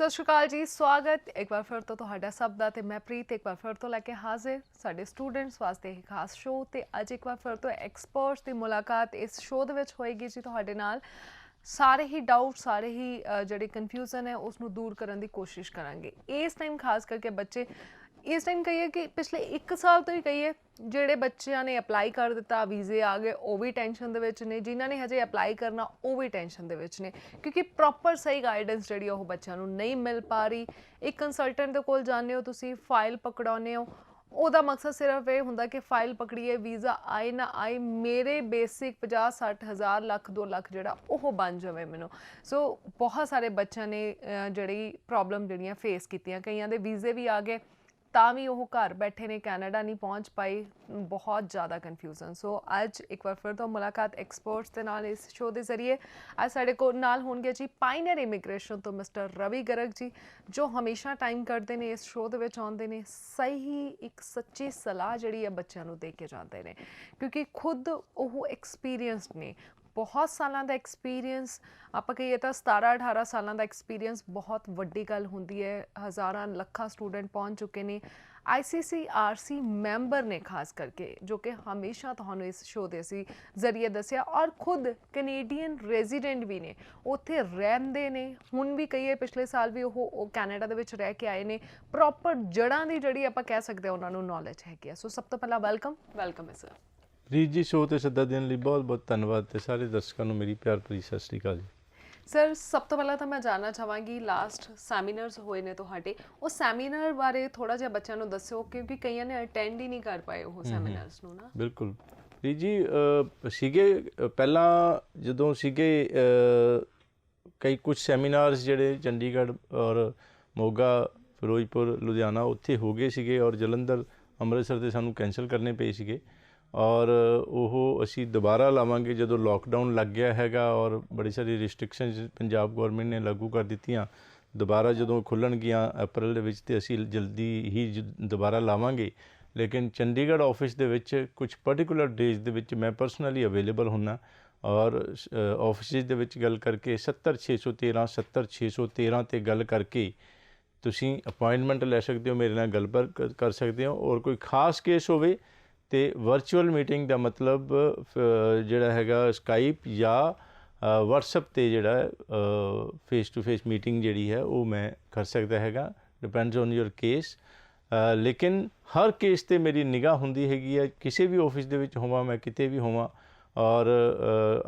सत श्री अकाल जी, स्वागत एक बार फिर तो तुहाडा सब दा ते मैं प्रीत एक बार फिर तो लैके हाजिर साडे स्टूडेंट्स वास्ते एक खास शो ते अज एक बार फिर तो एक्सपर्ट्स की मुलाकात इस शो दे विच होएगी जी तुहाडे नाल। सारे ही डाउट सारे ही जिहड़े कन्फ्यूजन है उसनूं दूर करने की कोशिश करांगे। इस टाइम खास करके बच्चे इस टाइम कहिए कि पिछले 1 साल तो ही कहिए ਜਿਹੜੇ ਬੱਚਿਆਂ ਨੇ ਅਪਲਾਈ ਕਰ ਦਿੱਤਾ ਵੀਜ਼ੇ ਆ ਗਏ ਉਹ ਵੀ ਟੈਨਸ਼ਨ ਦੇ ਵਿੱਚ ਨੇ, ਜਿਨ੍ਹਾਂ ਨੇ ਹਜੇ ਅਪਲਾਈ ਕਰਨਾ ਉਹ ਵੀ ਟੈਨਸ਼ਨ ਦੇ ਵਿੱਚ ਨੇ ਕਿਉਂਕਿ ਪ੍ਰੋਪਰ ਸਹੀ ਗਾਈਡੈਂਸ ਜਿਹੜੀ ਉਹ ਬੱਚਿਆਂ ਨੂੰ ਨਹੀਂ ਮਿਲ ਪਾ ਰਹੀ। ਇੱਕ ਕੰਸਲਟੈਂਟ ਦੇ ਕੋਲ ਜਾਂਦੇ ਹੋ ਤੁਸੀਂ, ਫਾਈਲ ਪਕੜਾਉਂਦੇ ਹੋ, ਉਹਦਾ ਮਕਸਦ ਸਿਰਫ ਇਹ ਹੁੰਦਾ ਕਿ ਫਾਈਲ ਪਕੜੀਏ, ਵੀਜ਼ਾ ਆਏ ਨਾ ਆਏ, ਮੇਰੇ ਬੇਸਿਕ 50-60 ਹਜ਼ਾਰ ਲੱਖ 2 ਲੱਖ ਜਿਹੜਾ ਉਹ ਬਣ ਜਾਵੇ ਮੈਨੂੰ। ਸੋ ਬਹੁਤ ਸਾਰੇ ਬੱਚਿਆਂ ਨੇ ਜਿਹੜੀ ਪ੍ਰੋਬਲਮ ਜਿਹੜੀਆਂ ਫੇਸ ਕੀਤੀਆਂ, ਕਈਆਂ ਦੇ ਵੀਜ਼ੇ ਵੀ ਆ ਗਏ ਤਾਂ ਵੀ ਉਹ ਘਰ ਬੈਠੇ ਨੇ, ਕੈਨੇਡਾ ਨਹੀਂ ਪਹੁੰਚ ਪਾਈ, ਬਹੁਤ ਜ਼ਿਆਦਾ ਕਨਫਿਊਜ਼ਨ। ਸੋ ਅੱਜ ਇੱਕ ਵਾਰ ਫਿਰ ਤੋਂ ਮੁਲਾਕਾਤ ਐਕਸਪਰਟਸ ਦੇ ਨਾਲ ਇਸ ਸ਼ੋਅ ਦੇ ਜ਼ਰੀਏ। ਅੱਜ ਸਾਡੇ ਕੋਲ ਨਾਲ ਹੋਣਗੇ ਜੀ ਪਾਇਨੀਅਰ ਇਮੀਗ੍ਰੇਸ਼ਨ ਤੋਂ ਮਿਸਟਰ ਰਵੀ ਗਰਗ ਜੀ, ਜੋ ਹਮੇਸ਼ਾ ਟਾਈਮ ਕੱਢਦੇ ਨੇ ਇਸ ਸ਼ੋਅ ਦੇ ਵਿੱਚ ਆਉਂਦੇ ਨੇ, ਸਹੀ ਇੱਕ ਸੱਚੀ ਸਲਾਹ ਜਿਹੜੀ ਹੈ ਬੱਚਿਆਂ ਨੂੰ ਦੇ ਕੇ ਜਾਂਦੇ ਨੇ ਕਿਉਂਕਿ ਖੁਦ ਉਹ ਐਕਸਪੀਰੀਅੰਸਡ ਨੇ। बहुत सालों का एक्सपीरियंस आप कहिए तो 17-18 सालों का एक्सपीरियंस बहुत वड्डी गल होंदी है। हज़ारां लखां स्टूडेंट पहुँच चुके हैं। ICCRC मैंबर ने खास करके जो कि हमेशा तुहानूं इस शो के असीं जरिए दसिया और खुद कनेडियन रेजिडेंट भी ने, उत्थे रहिंदे ने, हुण भी कहिए पिछले साल भी वो कैनेडा दे विच रह के आए ने। प्रॉपर जड़ां दी जिहड़ी आपां कह सकदे उन्हां नूं नॉलेज हैगी। सो सब तो पहला वेलकम है सर। ਰੀਤ ਜੀ, शो ਤੇ ਸੱਦਾ ਦੇਣ ਲਈ ਬਹੁਤ ਬਹੁਤ ਧੰਨਵਾਦ ਤੇ ਸਾਰੇ ਦਰਸ਼ਕਾਂ ਨੂੰ ਮੇਰੀ ਪਿਆਰ ਭਰੀ ਸਤਿ ਸ਼੍ਰੀ ਅਕਾਲ ਜੀ। सर सब तो पहला तो मैं जानना चाहांगी लास्ट सैमीनार्स होए ने तुहाडे, वो सैमीनार बारे थोड़ा जिहा बच्चों को दस्सिओ क्योंकि कईयां ने अटेंड ही नहीं कर पाए वो सैमीनार्स ਨੂੰ ਨਾ। ਬਿਲਕੁਲ ਰੀਤ ਜੀ, ਸੀਗੇ ਪਹਿਲਾਂ ਜਦੋਂ ਸੀਗੇ ਕਈ ਕੁਝ ਸੈਮੀਨਾਰਸ ਜਿਹੜੇ ਚੰਡੀਗੜ੍ਹ ਔਰ ਮੋਗਾ, ਫਿਰੋਜ਼ਪੁਰ, ਲੁਧਿਆਣਾ ਉੱਥੇ ਹੋ ਗਏ ਸੀਗੇ ਔਰ ਜਲੰਧਰ, ਅੰਮ੍ਰਿਤਸਰ ਦੇ ਸਾਨੂੰ ਕੈਂਸਲ ਕਰਨੇ ਪਏ ਸੀਗੇ ਔਰ ਉਹ ਅਸੀਂ ਦੁਬਾਰਾ ਲਾਵਾਂਗੇ ਜਦੋਂ ਲੋਕਡਾਊਨ ਲੱਗ ਗਿਆ ਹੈਗਾ ਔਰ ਬੜੀ ਸਾਰੀ ਰਿਸਟ੍ਰਿਕਸ਼ਨਸ ਪੰਜਾਬ ਗੌਰਮੈਂਟ ਨੇ ਲਾਗੂ ਕਰ ਦਿੱਤੀਆਂ। ਦੁਬਾਰਾ ਜਦੋਂ ਖੁੱਲ੍ਹਣਗੀਆਂ ਅਪ੍ਰੈਲ ਦੇ ਵਿੱਚ ਤੇ ਅਸੀਂ ਜਲਦੀ ਹੀ ਦੁਬਾਰਾ ਲਾਵਾਂਗੇ। ਲੇਕਿਨ ਚੰਡੀਗੜ੍ਹ ਆਫਿਸ ਦੇ ਵਿੱਚ ਕੁਝ ਪਰਟੀਕੂਲਰ ਡੇਜ਼ ਦੇ ਵਿੱਚ ਮੈਂ ਪਰਸਨਲੀ ਅਵੇਲੇਬਲ ਹੁੰਦਾ ਔਰ ਆਫਿਸਿਸ ਦੇ ਵਿੱਚ ਗੱਲ ਕਰਕੇ 70613 70613 ਤੇ ਗੱਲ ਕਰਕੇ ਤੁਸੀਂ ਅਪੁਆਇੰਟਮੈਂਟ ਲੈ ਸਕਦੇ ਹੋ, ਮੇਰੇ ਨਾਲ ਗੱਲਬਾਤ ਕਰ ਸਕਦੇ ਹੋ। ਔਰ ਕੋਈ ਖਾਸ ਕੇਸ ਹੋਵੇ तो वर्चुअल मीटिंग का मतलब जोड़ा है स्काइप या वट्सअप ते जोड़ा फेस टू फेस मीटिंग जी है वो मैं कर सकता है, डिपेंड्स ऑन योर केस। लेकिन हर केस ते मेरी निगाह होंदी हैगी है, किसी भी ऑफिस दे विच होवां मैं, किते भी होवां और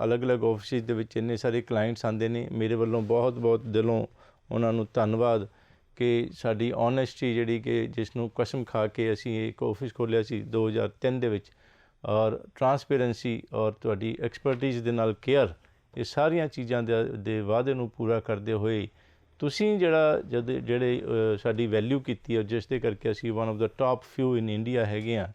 अलग अलग ऑफिस दे विच इन्ने सारे क्लाइंट्स आंदे ने। मेरे वालों बहुत बहुत दिलों उन्हां नूं धन्नवाद कि साडी ऑनेस्टी जिहड़ी कि जिसनूं कसम खा के असीं एक ऑफिस खोलिया सी 2003 दे विच और ट्रांसपेरेंसी और तुहाडी एक्सपर्टीज़ दे नाल केयर, ये सारियां चीज़ां दे वादे नूं पूरा करदे होए तुसीं ਜਿਹੜੇ ਸਾਡੀ ਵੈਲਿਊ ਕੀਤੀ ਹੈ ਜਿਸ ਦੇ ਕਰਕੇ ਅਸੀਂ one of the top ਫਿਊ in India ਹੈਗੇ ਆ,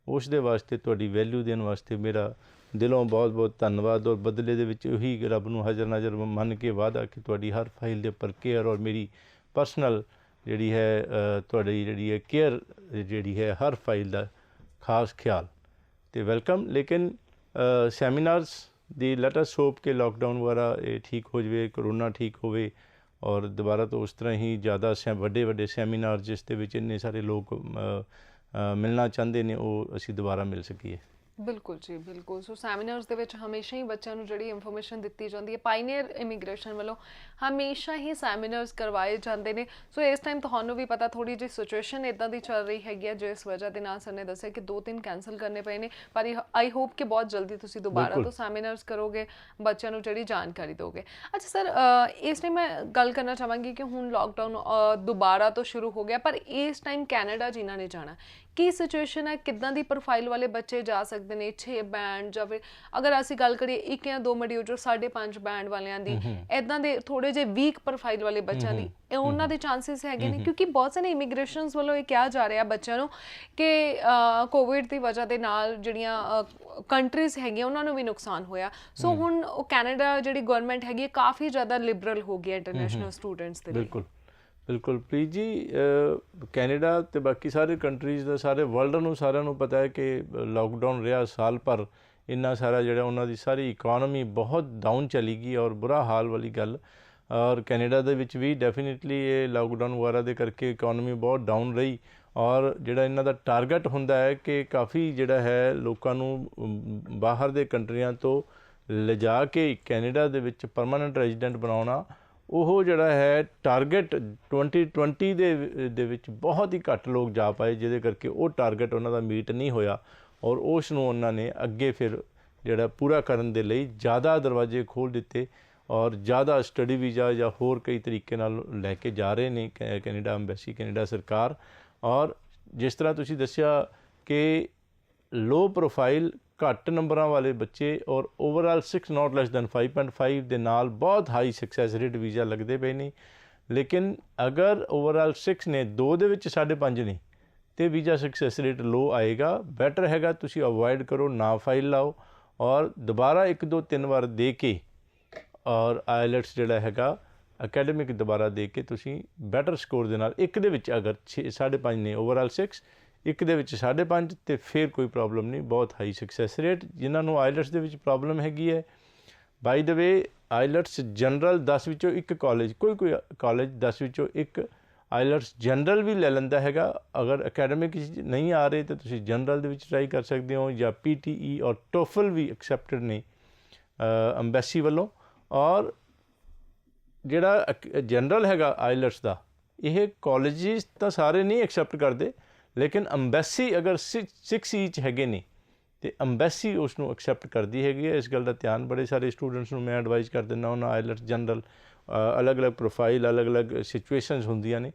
ਉਸ ਦੇ ਵਾਸਤੇ ਤੁਹਾਡੀ ਵੈਲਿਊ ਦੇਣ ਵਾਸਤੇ ਮੇਰਾ ਦਿਲੋਂ ਬਹੁਤ ਬਹੁਤ ਧੰਨਵਾਦ। ਔਰ ਬਦਲੇ ਦੇ ਵਿੱਚ ਉਹੀ ਰੱਬ ਨੂੰ ਹਾਜ਼ਰ ਨਾਜ਼ਰ ਮੰਨ ਕੇ ਵਾਅਦਾ ਕਿ ਤੁਹਾਡੀ ਹਰ ਫਾਈਲ ਦੇ ਉੱਪਰ ਕੇਅਰ ਔਰ ਮੇਰੀ ਪਰਸਨਲ ਜਿਹੜੀ ਹੈ ਤੁਹਾਡੀ ਜਿਹੜੀ ਹੈ ਕੇਅਰ ਜਿਹੜੀ ਹੈ ਹਰ ਫਾਈਲ ਦਾ ਖਾਸ ਖਿਆਲ ਤੇ ਵੈਲਕਮ। ਲੇਕਿਨ ਸੈਮੀਨਾਰਸ ਦੀ ਲੈਟ ਅਸ ਹੋਪ ਕਿ ਲੋਕਡਾਊਨ ਵਗੈਰਾ ਇਹ ਠੀਕ ਹੋ ਜਾਵੇ, ਕਰੋਨਾ ਠੀਕ ਹੋਵੇ ਔਰ ਦੁਬਾਰਾ ਤੋਂ ਉਸ ਤਰ੍ਹਾਂ ਹੀ ਜ਼ਿਆਦਾ ਵੱਡੇ ਵੱਡੇ ਸੈਮੀਨਾਰ ਜਿਸ ਦੇ ਵਿੱਚ ਇੰਨੇ ਸਾਰੇ ਲੋਕ ਮਿਲਣਾ ਚਾਹੁੰਦੇ ਨੇ ਉਹ ਅਸੀਂ ਦੁਬਾਰਾ ਮਿਲ ਸਕੀਏ। बिल्कुल जी बिल्कुल। सो सैमीनार्स दे विच हमेशा ही बच्चों को जिहड़ी इन्फॉर्मेशन दी जाती है, पाइनियर इमीग्रेशन वालों हमेशा ही सैमीनार्स करवाए जाते हैं। सो इस टाइम तुहानूं भी पता थोड़ी जी सिचुएशन इदां दी चल रही हैगी जिस वजह के नाल सर ने दस्सिया कि 2-3 कैंसल करने पे ने, पर आई होप कि बहुत जल्दी तुसीं दोबारा तो सैमीनार्स करोगे, बच्चों को जिहड़ी जानकारी दोगे। अच्छा सर, इस टाइम मैं गल करना चाहांगी कि हुण लॉकडाउन दोबारा तो शुरू हो गया, पर इस टाइम कैनेडा जिन्हां ने जाना की सिचुएशन है, किदां दी प्रोफाइल वाले बच्चे जा सकते हैं? 6 बैंड या फिर अगर असीं गल करिए 1 या 2 मॉड्यूल जो 5.5 बैंड वालियां दी, इदां दे थोड़े जे वीक प्रोफाइल वाले बच्चों दी उन्हां दे चांसिस हैगे ने? क्योंकि बहुत सारे इमीग्रेशनस वालों ये कहा जा रहा बच्चों नूं कि कोविड की वजह के नाल जिहड़ियां कंट्रीज़ हैगियां उन्हां नूं भी नुकसान होया। सो हुण कैनेडा जिहड़ी गवर्नमेंट हैगी काफ़ी ज़्यादा लिबरल हो गई है इंटरनेशनल स्टूडेंट्स दे लई। बिल्कुल प्रीत जी, कैनेडा तो बाकी सारे कंट्रीज़ का सारे वर्ल्ड में सारिਆਂ ਨੂੰ पता है कि लॉकडाउन रहा साल भर, इन्ना सारा जो उन्होंने सारी इकॉनमी बहुत डाउन चली गई और बुरा हाल वाली गल ਔਰ ਕੈਨੇਡਾ ਦੇ ਵਿੱਚ ਵੀ ਡੈਫੀਨਿਟਲੀ ਇਹ ਲਾਕਡਾਊਨ ਵਗੈਰਾ ਦੇ ਕਰਕੇ ਇਕੋਨਮੀ ਬਹੁਤ ਡਾਊਨ ਰਹੀ ਔਰ ਜਿਹੜਾ ਇਹਨਾਂ ਦਾ ਟਾਰਗੇਟ ਹੁੰਦਾ ਹੈ ਕਿ ਕਾਫੀ ਜਿਹੜਾ ਹੈ ਲੋਕਾਂ ਨੂੰ ਬਾਹਰ ਦੇ ਕੰਟਰੀਆਂ ਤੋਂ ਲਿਜਾ ਕੇ ਕੈਨੇਡਾ ਦੇ ਵਿੱਚ ਪਰਮਾਨੈਂਟ ਰੈਜ਼ੀਡੈਂਟ ਬਣਾਉਣਾ, ਉਹ ਜਿਹੜਾ ਹੈ ਟਾਰਗੇਟ 2020 ਦੇ ਵਿੱਚ ਬਹੁਤ ਹੀ ਘੱਟ ਲੋਕ ਜਾ ਪਾਏ, ਜਿਹਦੇ ਕਰਕੇ ਉਹ ਟਾਰਗੇਟ ਉਹਨਾਂ ਦਾ ਮੀਟ ਨਹੀਂ ਹੋਇਆ ਔਰ ਉਸ ਨੂੰ ਉਹਨਾਂ ਨੇ ਅੱਗੇ ਫਿਰ ਜਿਹੜਾ ਪੂਰਾ ਕਰਨ ਦੇ ਲਈ ਜ਼ਿਆਦਾ ਦਰਵਾਜ਼ੇ ਖੋਲ੍ਹ ਦਿੱਤੇ ਔਰ ਜ਼ਿਆਦਾ ਸਟੱਡੀ ਵੀਜ਼ਾ ਜਾਂ ਹੋਰ ਕਈ ਤਰੀਕੇ ਨਾਲ ਲੈ ਕੇ ਜਾ ਰਹੇ ਨੇ ਕੈਨੇਡਾ ਅੰਬੈਸੀ, ਕੈਨੇਡਾ ਸਰਕਾਰ। ਔਰ ਜਿਸ ਤਰ੍ਹਾਂ ਤੁਸੀਂ ਦੱਸਿਆ ਕਿ ਲੋ ਪ੍ਰੋਫਾਈਲ ਘੱਟ ਨੰਬਰਾਂ ਵਾਲੇ ਬੱਚੇ ਔਰ ਓਵਰਆਲ 6 ਨਾਟ ਲੈਸ ਦੈਨ 5.5 ਦੇ ਨਾਲ ਬਹੁਤ ਹਾਈ ਸਕਸੈਸ ਰੇਟ ਵੀਜ਼ਾ ਲੱਗਦੇ ਪਏ ਨੇ। ਲੇਕਿਨ ਅਗਰ ਓਵਰਆਲ 6 ਨੇ 2 ਦੇ ਵਿੱਚ 5.5 ਨੇ ਤੇ ਵੀਜ਼ਾ ਸਕਸੈਸ ਰੇਟ ਲੋ ਆਏਗਾ। ਬੈਟਰ ਹੈਗਾ ਤੁਸੀਂ ਅਵੋਇਡ ਕਰੋ, ਨਾ ਫਾਈਲ ਲਾਓ ਔਰ ਦੁਬਾਰਾ 1 2 3 ਵਾਰ ਦੇ ਕੇ ਔਰ ਆਈਲੈਟਸ ਜਿਹੜਾ ਹੈਗਾ ਅਕੈਡਮਿਕ ਦੁਬਾਰਾ ਦੇ ਕੇ ਤੁਸੀਂ ਬੈਟਰ ਸਕੋਰ ਦੇ ਨਾਲ ਇੱਕ ਦੇ ਵਿੱਚ ਅਗਰ 5.5 ਨੇ ਓਵਰਆਲ 6, ਇੱਕ ਦੇ ਵਿੱਚ 5.5 ਤੇ ਫਿਰ ਕੋਈ ਪ੍ਰੋਬਲਮ ਨਹੀਂ, ਬਹੁਤ ਹਾਈ ਸਕਸੈਸ ਰੇਟ। ਜਿਨ੍ਹਾਂ ਨੂੰ ਆਈਲੈਟਸ ਦੇ ਵਿੱਚ ਪ੍ਰੋਬਲਮ ਹੈਗੀ ਹੈ, ਬਾਈ ਦ ਵੇ ਆਈਲੈਟਸ ਜਨਰਲ 10 ਵਿੱਚੋਂ ਇੱਕ ਕਾਲਜ, ਕੋਈ ਕਾਲਜ 10 ਵਿੱਚੋਂ ਇੱਕ ਆਈਲੈਟਸ ਜਨਰਲ ਵੀ ਲੈ ਲੈਂਦਾ ਹੈਗਾ। ਅਗਰ ਅਕੈਡਮਿਕ ਨਹੀਂ ਆ ਰਹੇ ਤਾਂ ਤੁਸੀਂ ਜਨਰਲ ਦੇ ਵਿੱਚ ਟਰਾਈ ਕਰ ਸਕਦੇ ਹੋ ਜਾਂ PTE ਔਰ ਟੋਫਲ ਵੀ ਐਕਸੈਪਟਡ ਨੇ ਅੰਬੈਸੀ ਵੱਲੋਂ। ਔਰ ਜਿਹੜਾ ਜਨਰਲ ਹੈਗਾ ਆਈਲੈਟਸ ਦਾ, ਇਹ ਕਾਲਜਿਸ ਤਾਂ ਸਾਰੇ ਨਹੀਂ ਐਕਸੈਪਟ ਕਰਦੇ, ਲੇਕਿਨ ਅੰਬੈਸੀ ਅਗਰ 6 ਚ ਹੈਗੇ ਨੇ ਤੇ ਅੰਬੈਸੀ ਉਸ ਨੂੰ ਐਕਸੈਪਟ ਕਰਦੀ ਹੈਗੀ ਹੈ। ਇਸ ਗੱਲ ਦਾ ਧਿਆਨ ਬੜੇ ਸਾਰੇ ਸਟੂਡੈਂਟਸ ਨੂੰ ਮੈਂ ਐਡਵਾਈਜ਼ ਕਰ ਦਿੰਦਾ ਉਹਨਾਂ ਆਈਲੈਟਸ ਜਨਰਲ, ਅਲੱਗ-ਅਲੱਗ ਪ੍ਰੋਫਾਈਲ, ਅਲੱਗ-ਅਲੱਗ ਸਿਚੁਏਸ਼ਨਸ ਹੁੰਦੀਆਂ ਨੇ।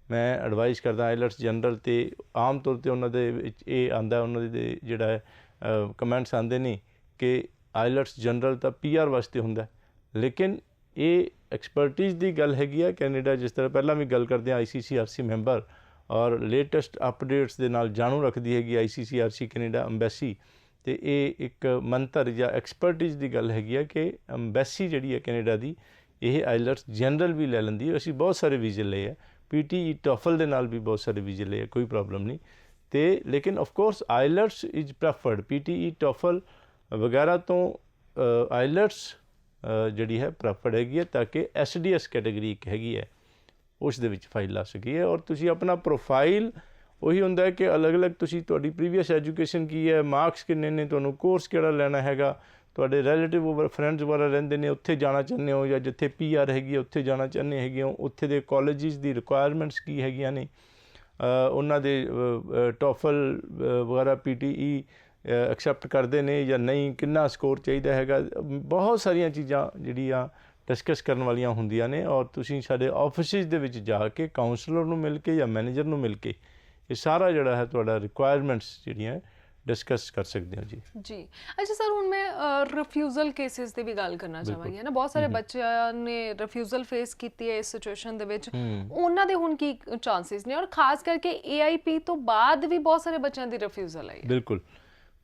ਮੈਂ ਐਡਵਾਈਜ਼ ਕਰਦਾ ਆਈਲੈਟਸ ਜਨਰਲ ਤੇ ਆਮ ਤੌਰ ਤੇ ਉਹਨਾਂ ਦੇ ਵਿੱਚ ਇਹ ਆਉਂਦਾ, ਉਹਨਾਂ ਦੇ ਜਿਹੜਾ ਹੈ ਕਮੈਂਟਸ ਆਉਂਦੇ ਨੇ ਕਿ ਆਈਲੈਟਸ ਜਨਰਲ ਤਾਂ PR ਵਾਸਤੇ ਹੁੰਦਾ, ਲੇਕਿਨ ਇਹ ਐਕਸਪਰਟੀਜ਼ ਦੀ ਗੱਲ ਹੈਗੀ ਆ। ਕੈਨੇਡਾ ਜਿਸ ਤਰ੍ਹਾਂ ਪਹਿਲਾਂ ਵੀ ਗੱਲ ਕਰਦੇ ਹਾਂ ICCRC ਮੈਂਬਰ ਔਰ ਲੇਟੈਸਟ ਅਪਡੇਟਸ ਦੇ ਨਾਲ ਜਾਣੂ ਰੱਖਦੀ ਹੈਗੀ ICCRC ਕੈਨੇਡਾ ਅੰਬੈਸੀ, ਅਤੇ ਇਹ ਇੱਕ ਮੰਤਰ ਜਾਂ ਐਕਸਪਰਟੀਜ਼ ਦੀ ਗੱਲ ਹੈਗੀ ਆ ਕਿ ਅੰਬੈਸੀ ਜਿਹੜੀ ਹੈ ਕੈਨੇਡਾ ਦੀ, ਇਹ ਆਈਲੈਟਸ ਜਨਰਲ ਵੀ ਲੈ ਲੈਂਦੀ ਹੈ। ਅਸੀਂ ਬਹੁਤ ਸਾਰੇ ਵੀਜ਼ੇ ਲਏ ਆ, PTE ਟੋਫਲ ਦੇ ਨਾਲ ਵੀ ਬਹੁਤ ਸਾਰੇ ਵੀਜ਼ੇ ਲਏ ਆ, ਕੋਈ ਪ੍ਰੋਬਲਮ ਨਹੀਂ। ਅਤੇ ਲੇਕਿਨ of course IELTS is preferred, PTE TOEFL ਵਗੈਰਾ ਤੋਂ ਆਈਲੈਟਸ ਜਿਹੜੀ ਹੈ ਪ੍ਰੈਫਰਡ ਹੈਗੀ ਹੈ, ਤਾਂ ਕਿ SDS ਕੈਟੇਗਰੀ ਇੱਕ ਹੈਗੀ ਹੈ ਉਸ ਦੇ ਵਿੱਚ ਫਾਈਲ ਲਾ ਸਕੀਏ। ਔਰ ਤੁਸੀਂ ਆਪਣਾ ਪ੍ਰੋਫਾਈਲ ਉਹੀ ਹੁੰਦਾ ਹੈ ਕਿ ਅਲੱਗ-ਅਲੱਗ ਤੁਸੀਂ ਤੁਹਾਡੀ ਪ੍ਰੀਵੀਅਸ ਐਜੂਕੇਸ਼ਨ ਕੀ ਹੈ, ਮਾਰਕਸ ਕਿੰਨੇ ਨੇ, ਤੁਹਾਨੂੰ ਕੋਰਸ ਕਿਹੜਾ ਲੈਣਾ ਹੈਗਾ, ਤੁਹਾਡੇ ਰਿਲੇਟਿਵ ਫਰੈਂਡਸ ਵਗੈਰਾ ਰਹਿੰਦੇ ਨੇ ਉੱਥੇ ਜਾਣਾ ਚਾਹੁੰਦੇ ਹੋ, ਜਾਂ ਜਿੱਥੇ PR ਹੈਗੀ ਹੈ ਉੱਥੇ ਜਾਣਾ ਚਾਹੁੰਦੇ ਹੈਗੇ ਹੋ, ਉੱਥੇ ਦੇ ਕਾਲਜਿਸ ਦੀ ਰਿਕੁਆਇਰਮੈਂਟਸ ਕੀ ਹੈਗੀਆਂ ਨੇ, ਉਹਨਾਂ ਦੇ ਟੋਫਲ ਵਗੈਰਾ PTE ਐਕਸੈਪਟ ਕਰਦੇ ਨੇ ਜਾਂ ਨਹੀਂ, ਕਿੰਨਾ ਸਕੋਰ ਚਾਹੀਦਾ ਹੈਗਾ। ਬਹੁਤ ਸਾਰੀਆਂ ਚੀਜ਼ਾਂ ਜਿਹੜੀਆਂ ਡਿਸਕਸ ਕਰਨ ਵਾਲੀਆਂ ਹੁੰਦੀਆਂ ਨੇ ਔਰ ਤੁਸੀਂ ਸਾਡੇ ਆਫਿਸਿਸ ਦੇ ਵਿੱਚ ਜਾ ਕੇ ਕਾਉਂਸਲਰ ਨੂੰ ਮਿਲ ਕੇ ਜਾਂ ਮੈਨੇਜਰ ਨੂੰ ਮਿਲ ਕੇ ਇਹ ਸਾਰਾ ਜਿਹੜਾ ਹੈ ਤੁਹਾਡਾ ਰਿਕੁਆਇਰਮੈਂਟਸ ਜਿਹੜੀਆਂ ਡਿਸਕਸ ਕਰ ਸਕਦੇ ਹੋ ਜੀ। ਜੀ ਅੱਛਾ ਸਰ, ਹੁਣ ਮੈਂ ਰਿਫਿਊਜ਼ਲ ਕੇਸਿਸ ਦੀ ਵੀ ਗੱਲ ਕਰਨਾ ਚਾਹਾਂਗੀ ਨਾ। ਬਹੁਤ ਸਾਰੇ ਬੱਚਿਆਂ ਨੇ ਰਿਫਿਊਜ਼ਲ ਫੇਸ ਕੀਤੀ ਹੈ ਇਸ ਸਿਚੁਏਸ਼ਨ ਦੇ ਵਿੱਚ, ਉਹਨਾਂ ਦੇ ਹੁਣ ਕੀ ਚਾਂਸਸ ਨੇ, ਔਰ ਖਾਸ ਕਰਕੇ AIP ਤੋਂ ਬਾਅਦ ਵੀ ਬਹੁਤ ਸਾਰੇ ਬੱਚਿਆਂ ਦੀ ਰਿਫਿਊਜ਼ਲ ਆਈ ਹੈ। ਬਿਲਕੁਲ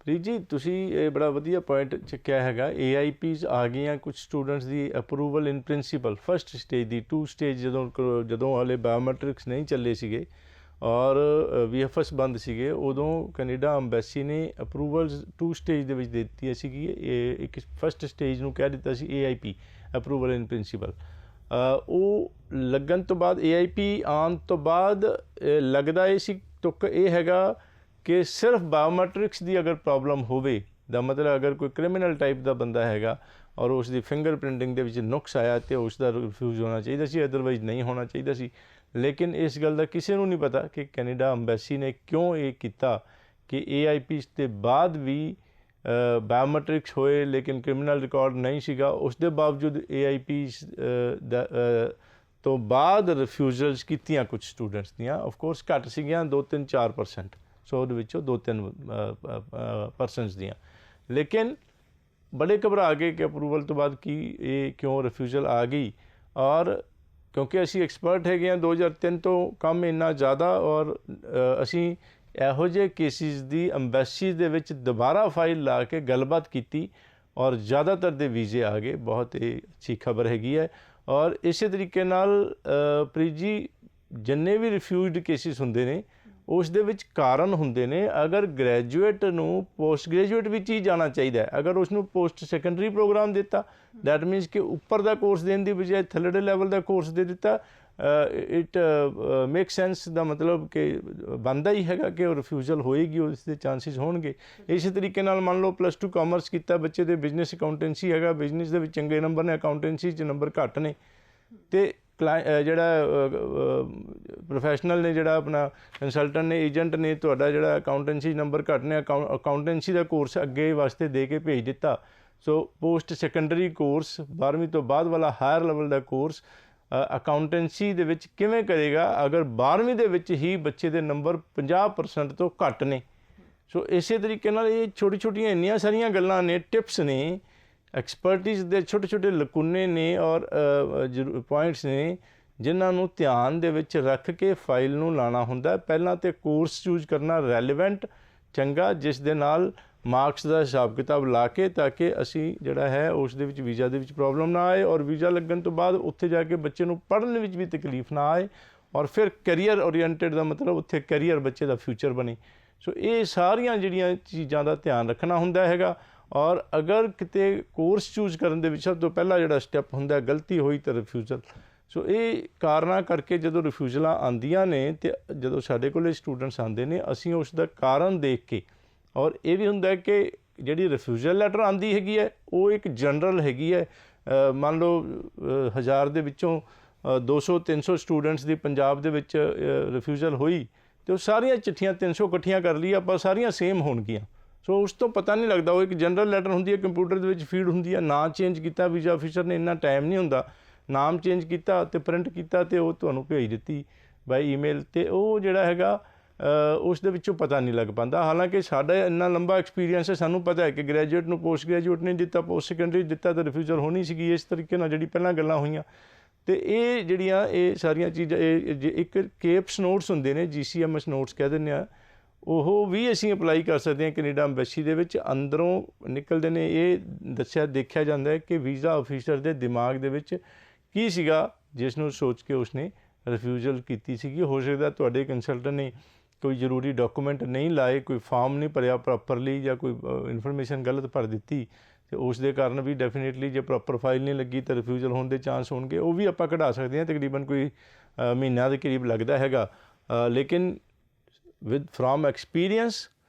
ਪ੍ਰੀਤ ਜੀ, ਤੁਸੀਂ ਇਹ ਬੜਾ ਵਧੀਆ ਪੁਆਇੰਟ ਚੱਕਿਆ ਹੈਗਾ। AIPs ਆ ਗਈਆਂ ਕੁਝ ਸਟੂਡੈਂਟਸ ਦੀ ਅਪਰੂਵਲ ਇਨ ਪ੍ਰਿੰਸੀਪਲ ਫਸਟ ਸਟੇਜ ਦੀ, 2 ਸਟੇਜ ਜਦੋਂ ਹਾਲੇ ਬਾਇਓਮੈਟ੍ਰਿਕਸ ਨਹੀਂ ਚੱਲੇ ਸੀਗੇ ਔਰ VFS ਬੰਦ ਸੀਗੇ, ਉਦੋਂ ਕੈਨੇਡਾ ਅੰਬੈਸੀ ਨੇ ਅਪਰੂਵਲਸ 2 ਸਟੇਜ ਦੇ ਵਿੱਚ ਦੇ ਦਿੱਤੀਆਂ ਸੀਗੀ। ਇੱਕ ਫਸਟ ਸਟੇਜ ਨੂੰ ਕਹਿ ਦਿੱਤਾ ਸੀ AIP ਅਪਰੂਵਲ ਇਨ ਪ੍ਰਿੰਸੀਪਲ। ਉਹ ਲੱਗਣ ਤੋਂ ਬਾਅਦ AIP ਆਉਣ ਤੋਂ ਬਾਅਦ ਲੱਗਦਾ ਇਹ ਸੀ ਤੁੱਕ ਇਹ ਹੈਗਾ ਕਿ ਸਿਰਫ ਬਾਇਓਮੈਟ੍ਰਿਕਸ ਦੀ ਅਗਰ ਪ੍ਰੋਬਲਮ ਹੋਵੇ, ਦਾ ਮਤਲਬ ਅਗਰ ਕੋਈ ਕ੍ਰਿਮੀਨਲ ਟਾਈਪ ਦਾ ਬੰਦਾ ਹੈਗਾ ਔਰ ਉਸ ਦੀ ਫਿੰਗਰ ਪ੍ਰਿੰਟਿੰਗ ਦੇ ਵਿੱਚ ਨੁਕਸ ਆਇਆ ਤੇ ਉਸ ਦਾ ਰਿਫਿਊਜ਼ ਹੋਣਾ ਚਾਹੀਦਾ ਸੀ, ਅਦਰਵਾਈਜ਼ ਨਹੀਂ ਹੋਣਾ ਚਾਹੀਦਾ ਸੀ। ਲੇਕਿਨ ਇਸ ਗੱਲ ਦਾ ਕਿਸੇ ਨੂੰ ਨਹੀਂ ਪਤਾ ਕਿ ਕੈਨੇਡਾ ਅੰਬੈਸੀ ਨੇ ਕਿਉਂ ਇਹ ਕੀਤਾ ਕਿ AIPs ਦੇ ਬਾਅਦ ਵੀ ਬਾਇਓਮੈਟ੍ਰਿਕਸ ਹੋਏ ਲੇਕਿਨ ਕ੍ਰਿਮੀਨਲ ਰਿਕਾਰਡ ਨਹੀਂ ਸੀਗਾ, ਉਸ ਦੇ ਬਾਵਜੂਦ AIPs ਦਾ ਤੋਂ ਬਾਅਦ ਰਿਫਿਊਜ਼ਲਸ ਕੀਤੀਆਂ ਕੁਝ ਸਟੂਡੈਂਟਸ ਦੀਆਂ। ਆਫਕੋਰਸ ਘੱਟ ਸੀਗੀਆਂ, 2-3-4%, 100 ਦੇ ਵਿੱਚੋਂ 2-3% ਦੀਆਂ। ਲੇਕਿਨ ਬੜੇ ਘਬਰਾ ਗਏ ਕਿ ਅਪਰੂਵਲ ਤੋਂ ਬਾਅਦ ਕੀ ਇਹ ਕਿਉਂ ਰਿਫਿਊਜ਼ਲ ਆ ਗਈ। ਔਰ ਕਿਉਂਕਿ ਅਸੀਂ ਐਕਸਪਰਟ ਹੈਗੇ ਹਾਂ 2003 ਤੋਂ ਕੰਮ ਇੰਨਾ ਜ਼ਿਆਦਾ, ਔਰ ਅਸੀਂ ਇਹੋ ਜਿਹੇ ਕੇਸਿਸ ਦੀ ਅੰਬੈਸੀ ਦੇ ਵਿੱਚ ਦੁਬਾਰਾ ਫਾਈਲ ਲਾ ਕੇ ਗੱਲਬਾਤ ਕੀਤੀ ਔਰ ਜ਼ਿਆਦਾਤਰ ਦੇ ਵੀਜ਼ੇ ਆ ਗਏ। ਬਹੁਤ ਇਹ ਅੱਛੀ ਖਬਰ ਹੈਗੀ ਹੈ। ਔਰ ਇਸੇ ਤਰੀਕੇ ਨਾਲ ਪ੍ਰੀਤ ਜੀ, ਜਿੰਨੇ ਵੀ ਰਿਫਿਊਜ਼ਡ ਕੇਸਿਸ ਹੁੰਦੇ ਨੇ ਉਸ ਦੇ ਵਿੱਚ ਕਾਰਨ ਹੁੰਦੇ ਨੇ। ਅਗਰ ਗ੍ਰੈਜੂਏਟ ਨੂੰ ਪੋਸਟ ਗ੍ਰੈਜੂਏਟ ਵਿੱਚ ਹੀ ਜਾਣਾ ਚਾਹੀਦਾ ਹੈ, ਅਗਰ ਉਸ ਨੂੰ ਪੋਸਟ ਸੈਕੰਡਰੀ ਪ੍ਰੋਗਰਾਮ ਦਿੱਤਾ, ਦੈਟ ਮੀਨਸ ਕਿ ਉੱਪਰ ਦਾ ਕੋਰਸ ਦੇਣ ਦੀ ਬਜਾਏ ਥੱਲੜੇ ਲੈਵਲ ਦਾ ਕੋਰਸ ਦੇ ਦਿੱਤਾ, ਇਟ ਮੇਕ ਸੈਂਸ ਦਾ ਮਤਲਬ ਕਿ ਬਣਦਾ ਹੀ ਹੈਗਾ ਕਿ ਉਹ ਰਿਫਿਊਜ਼ਲ ਹੋਏਗੀ, ਉਸ ਦੇ ਚਾਂਸਿਸ ਹੋਣਗੇ। ਇਸੇ ਤਰੀਕੇ ਨਾਲ ਮੰਨ ਲਓ +2 ਕਾਮਰਸ ਕੀਤਾ ਬੱਚੇ ਦੇ, ਬਿਜ਼ਨਸ ਅਕਾਊਂਟੈਂਸੀ ਹੈਗਾ, ਬਿਜ਼ਨਸ ਦੇ ਵਿੱਚ ਚੰਗੇ ਨੰਬਰ ਨੇ, ਅਕਾਊਂਟੈਂਸੀ 'ਚ ਨੰਬਰ ਘੱਟ ਨੇ, ਅਤੇ ਜਿਹੜਾ ਪ੍ਰੋਫੈਸ਼ਨਲ ਨੇ, ਜਿਹੜਾ ਆਪਣਾ ਕੰਸਲਟੈਂਟ ਨੇ, ਏਜੰਟ ਨੇ, ਤੁਹਾਡਾ ਜਿਹੜਾ ਅਕਾਊਂਟੈਂਸੀ ਨੰਬਰ ਘੱਟ ਨੇ, ਅਕਾਊਂਟੈਂਸੀ ਦਾ ਕੋਰਸ ਅੱਗੇ ਵਾਸਤੇ ਦੇ ਕੇ ਭੇਜ ਦਿੱਤਾ। ਸੋ ਪੋਸਟ ਸੈਕੰਡਰੀ ਕੋਰਸ 12ਵੀਂ ਤੋਂ ਬਾਅਦ ਵਾਲਾ ਹਾਇਰ ਲੈਵਲ ਦਾ ਕੋਰਸ ਅਕਾਊਂਟੈਂਸੀ ਦੇ ਵਿੱਚ ਕਿਵੇਂ ਕਰੇਗਾ ਅਗਰ 12ਵੀਂ ਦੇ ਵਿੱਚ ਹੀ ਬੱਚੇ ਦੇ ਨੰਬਰ 50% ਤੋਂ ਘੱਟ ਨੇ। ਸੋ ਇਸੇ ਤਰੀਕੇ ਨਾਲ ਇਹ ਛੋਟੀ ਛੋਟੀਆਂ ਇੰਨੀਆਂ ਸਾਰੀਆਂ ਗੱਲਾਂ ਨੇ, ਟਿਪਸ ਨੇ, ਐਕਸਪਰਟਿਜ਼ ਦੇ ਛੋਟੇ ਛੋਟੇ ਲਕੂਨੇ ਨੇ ਔਰ ਪੁਆਇੰਟਸ ਨੇ ਜਿਨ੍ਹਾਂ ਨੂੰ ਧਿਆਨ ਦੇ ਵਿੱਚ ਰੱਖ ਕੇ ਫਾਈਲ ਨੂੰ ਲਾਣਾ ਹੁੰਦਾ। ਪਹਿਲਾਂ ਤਾਂ ਕੋਰਸ ਚੂਜ਼ ਕਰਨਾ ਰੈਲੇਵੈਂਟ, ਚੰਗਾ, ਜਿਸ ਦੇ ਨਾਲ ਮਾਰਕਸ ਦਾ ਹਿਸਾਬ ਕਿਤਾਬ ਲਾ ਕੇ, ਤਾਂ ਕਿ ਅਸੀਂ ਜਿਹੜਾ ਹੈ ਉਸ ਦੇ ਵਿੱਚ ਵੀਜ਼ਾ ਦੇ ਵਿੱਚ ਪ੍ਰੋਬਲਮ ਨਾ ਆਏ, ਔਰ ਵੀਜ਼ਾ ਲੱਗਣ ਤੋਂ ਬਾਅਦ ਉੱਥੇ ਜਾ ਕੇ ਬੱਚੇ ਨੂੰ ਪੜ੍ਹਨ ਵਿੱਚ ਵੀ ਤਕਲੀਫ ਨਾ ਆਏ, ਔਰ ਫਿਰ ਕੈਰੀਅਰ ਓਰੀਐਂਟਡ ਦਾ ਮਤਲਬ ਉੱਥੇ ਕੈਰੀਅਰ ਬੱਚੇ ਦਾ ਫਿਊਚਰ ਬਣੇ। ਸੋ ਇਹ ਸਾਰੀਆਂ ਜਿਹੜੀਆਂ ਚੀਜ਼ਾਂ ਦਾ ਧਿਆਨ ਰੱਖਣਾ ਹੁੰਦਾ ਹੈਗਾ। ਔਰ ਅਗਰ ਕਿਤੇ ਕੋਰਸ ਚੂਜ਼ ਕਰਨ ਦੇ ਵਿੱਚ ਸਭ ਤੋਂ ਪਹਿਲਾ ਜਿਹੜਾ ਸਟੈਪ ਹੁੰਦਾ ਗਲਤੀ ਹੋਈ ਤਾਂ ਰਿਫਿਊਜ਼ਲ। ਸੋ ਇਹ ਕਾਰਨਾਂ ਕਰਕੇ ਜਦੋਂ ਰਿਫਿਊਜ਼ਲਾਂ ਆਉਂਦੀਆਂ ਨੇ ਅਤੇ ਜਦੋਂ ਸਾਡੇ ਕੋਲ ਸਟੂਡੈਂਟਸ ਆਉਂਦੇ ਨੇ, ਅਸੀਂ ਉਸ ਦਾ ਕਾਰਨ ਦੇਖ ਕੇ, ਔਰ ਇਹ ਵੀ ਹੁੰਦਾ ਕਿ ਜਿਹੜੀ ਰਿਫਿਊਜ਼ਲ ਲੈਟਰ ਆਉਂਦੀ ਹੈਗੀ ਹੈ ਉਹ ਇੱਕ ਜਨਰਲ ਹੈਗੀ ਹੈ। ਮੰਨ ਲਓ 1000 ਦੇ ਵਿੱਚੋਂ 200-300 ਸਟੂਡੈਂਟਸ ਦੀ ਪੰਜਾਬ ਦੇ ਵਿੱਚ ਰਿਫਿਊਜ਼ਲ ਹੋਈ, ਅਤੇ ਉਹ ਸਾਰੀਆਂ ਚਿੱਠੀਆਂ 300 ਇਕੱਠੀਆਂ ਕਰ ਲਈ ਆਪਾਂ, ਸਾਰੀਆਂ ਸੇਮ ਹੋਣਗੀਆਂ। ਸੋ ਉਸ ਤੋਂ ਪਤਾ ਨਹੀਂ ਲੱਗਦਾ, ਉਹ ਇੱਕ ਜਨਰਲ ਲੈਟਰ ਹੁੰਦੀ ਹੈ, ਕੰਪਿਊਟਰ ਦੇ ਵਿੱਚ ਫੀਡ ਹੁੰਦੀ ਹੈ। ਨਾਂ ਚੇਂਜ ਕੀਤਾ ਵੀਜ਼ਾ ਅਫੀਸਰ ਨੇ, ਇੰਨਾ ਟਾਈਮ ਨਹੀਂ ਹੁੰਦਾ, ਨਾਮ ਚੇਂਜ ਕੀਤਾ ਅਤੇ ਪ੍ਰਿੰਟ ਕੀਤਾ ਅਤੇ ਉਹ ਤੁਹਾਨੂੰ ਭੇਜ ਦਿੱਤੀ ਬਾਈ ਈਮੇਲ, ਅਤੇ ਉਹ ਜਿਹੜਾ ਹੈਗਾ ਉਸ ਦੇ ਵਿੱਚੋਂ ਪਤਾ ਨਹੀਂ ਲੱਗ ਪਾਉਂਦਾ। ਹਾਲਾਂਕਿ ਸਾਡਾ ਇੰਨਾ ਲੰਬਾ ਐਕਸਪੀਰੀਅੰਸ ਹੈ, ਸਾਨੂੰ ਪਤਾ ਹੈ ਕਿ ਗ੍ਰੈਜੂਏਟ ਨੂੰ ਪੋਸਟ ਗ੍ਰੈਜੂਏਟ ਨਹੀਂ ਦਿੱਤਾ, ਪੋਸਟ ਸੈਕੰਡਰੀ ਦਿੱਤਾ ਤਾਂ ਰਿਫਿਊਜ਼ਲ ਹੋਣੀ ਸੀਗੀ। ਇਸ ਤਰੀਕੇ ਨਾਲ ਜਿਹੜੀ ਪਹਿਲਾਂ ਗੱਲਾਂ ਹੋਈਆਂ, ਅਤੇ ਇਹ ਜਿਹੜੀਆਂ ਇਹ ਸਾਰੀਆਂ ਚੀਜ਼ਾਂ, ਇਹ ਇੱਕ ਕੇਪਸ ਨੋਟਸ ਹੁੰਦੇ ਨੇ, GCMS ਨੋਟਸ ਕਹਿ ਦਿੰਦੇ ਆ, ਉਹ ਵੀ ਅਸੀਂ ਅਪਲਾਈ ਕਰ ਸਕਦੇ ਹਾਂ ਕੈਨੇਡਾ ਅੰਬੈਸੀ ਦੇ ਵਿੱਚ। ਅੰਦਰੋਂ ਨਿਕਲਦੇ ਨੇ, ਇਹ ਦੇਖਿਆ ਜਾਂਦਾ ਹੈ ਕਿ ਵੀਜ਼ਾ ਅਫੀਸਰ ਦੇ ਦਿਮਾਗ ਦੇ ਵਿੱਚ ਕੀ ਸੀਗਾ ਜਿਸ ਨੂੰ ਸੋਚ ਕੇ ਉਸਨੇ ਰਿਫਿਊਜ਼ਲ ਕੀਤੀ ਸੀਗੀ। ਹੋ ਸਕਦਾ ਤੁਹਾਡੇ ਕੰਸਲਟੈਂਟ ਨੇ ਕੋਈ ਜ਼ਰੂਰੀ ਡਾਕੂਮੈਂਟ ਨਹੀਂ ਲਾਏ, ਕੋਈ ਫਾਰਮ ਨਹੀਂ ਭਰਿਆ ਪ੍ਰੋਪਰਲੀ, ਜਾਂ ਕੋਈ ਇਨਫੋਰਮੇਸ਼ਨ ਗਲਤ ਭਰ ਦਿੱਤੀ, ਅਤੇ ਉਸ ਦੇ ਕਾਰਨ ਵੀ ਡੈਫੀਨੇਟਲੀ ਜੇ ਪ੍ਰੋਪਰ ਫਾਈਲ ਨਹੀਂ ਲੱਗੀ ਤਾਂ ਰਿਫਿਊਜ਼ਲ ਹੋਣ ਦੇ ਚਾਂਸ ਹੋਣਗੇ। ਉਹ ਵੀ ਆਪਾਂ ਕਢਾ ਸਕਦੇ ਹਾਂ, ਤਕਰੀਬਨ ਕੋਈ ਮਹੀਨਾ ਦੇ ਕਰੀਬ ਲੱਗਦਾ ਹੈਗਾ। ਲੇਕਿਨ ਫਰੋਮ ਐਕਸਪੀਰੀਅੰਸ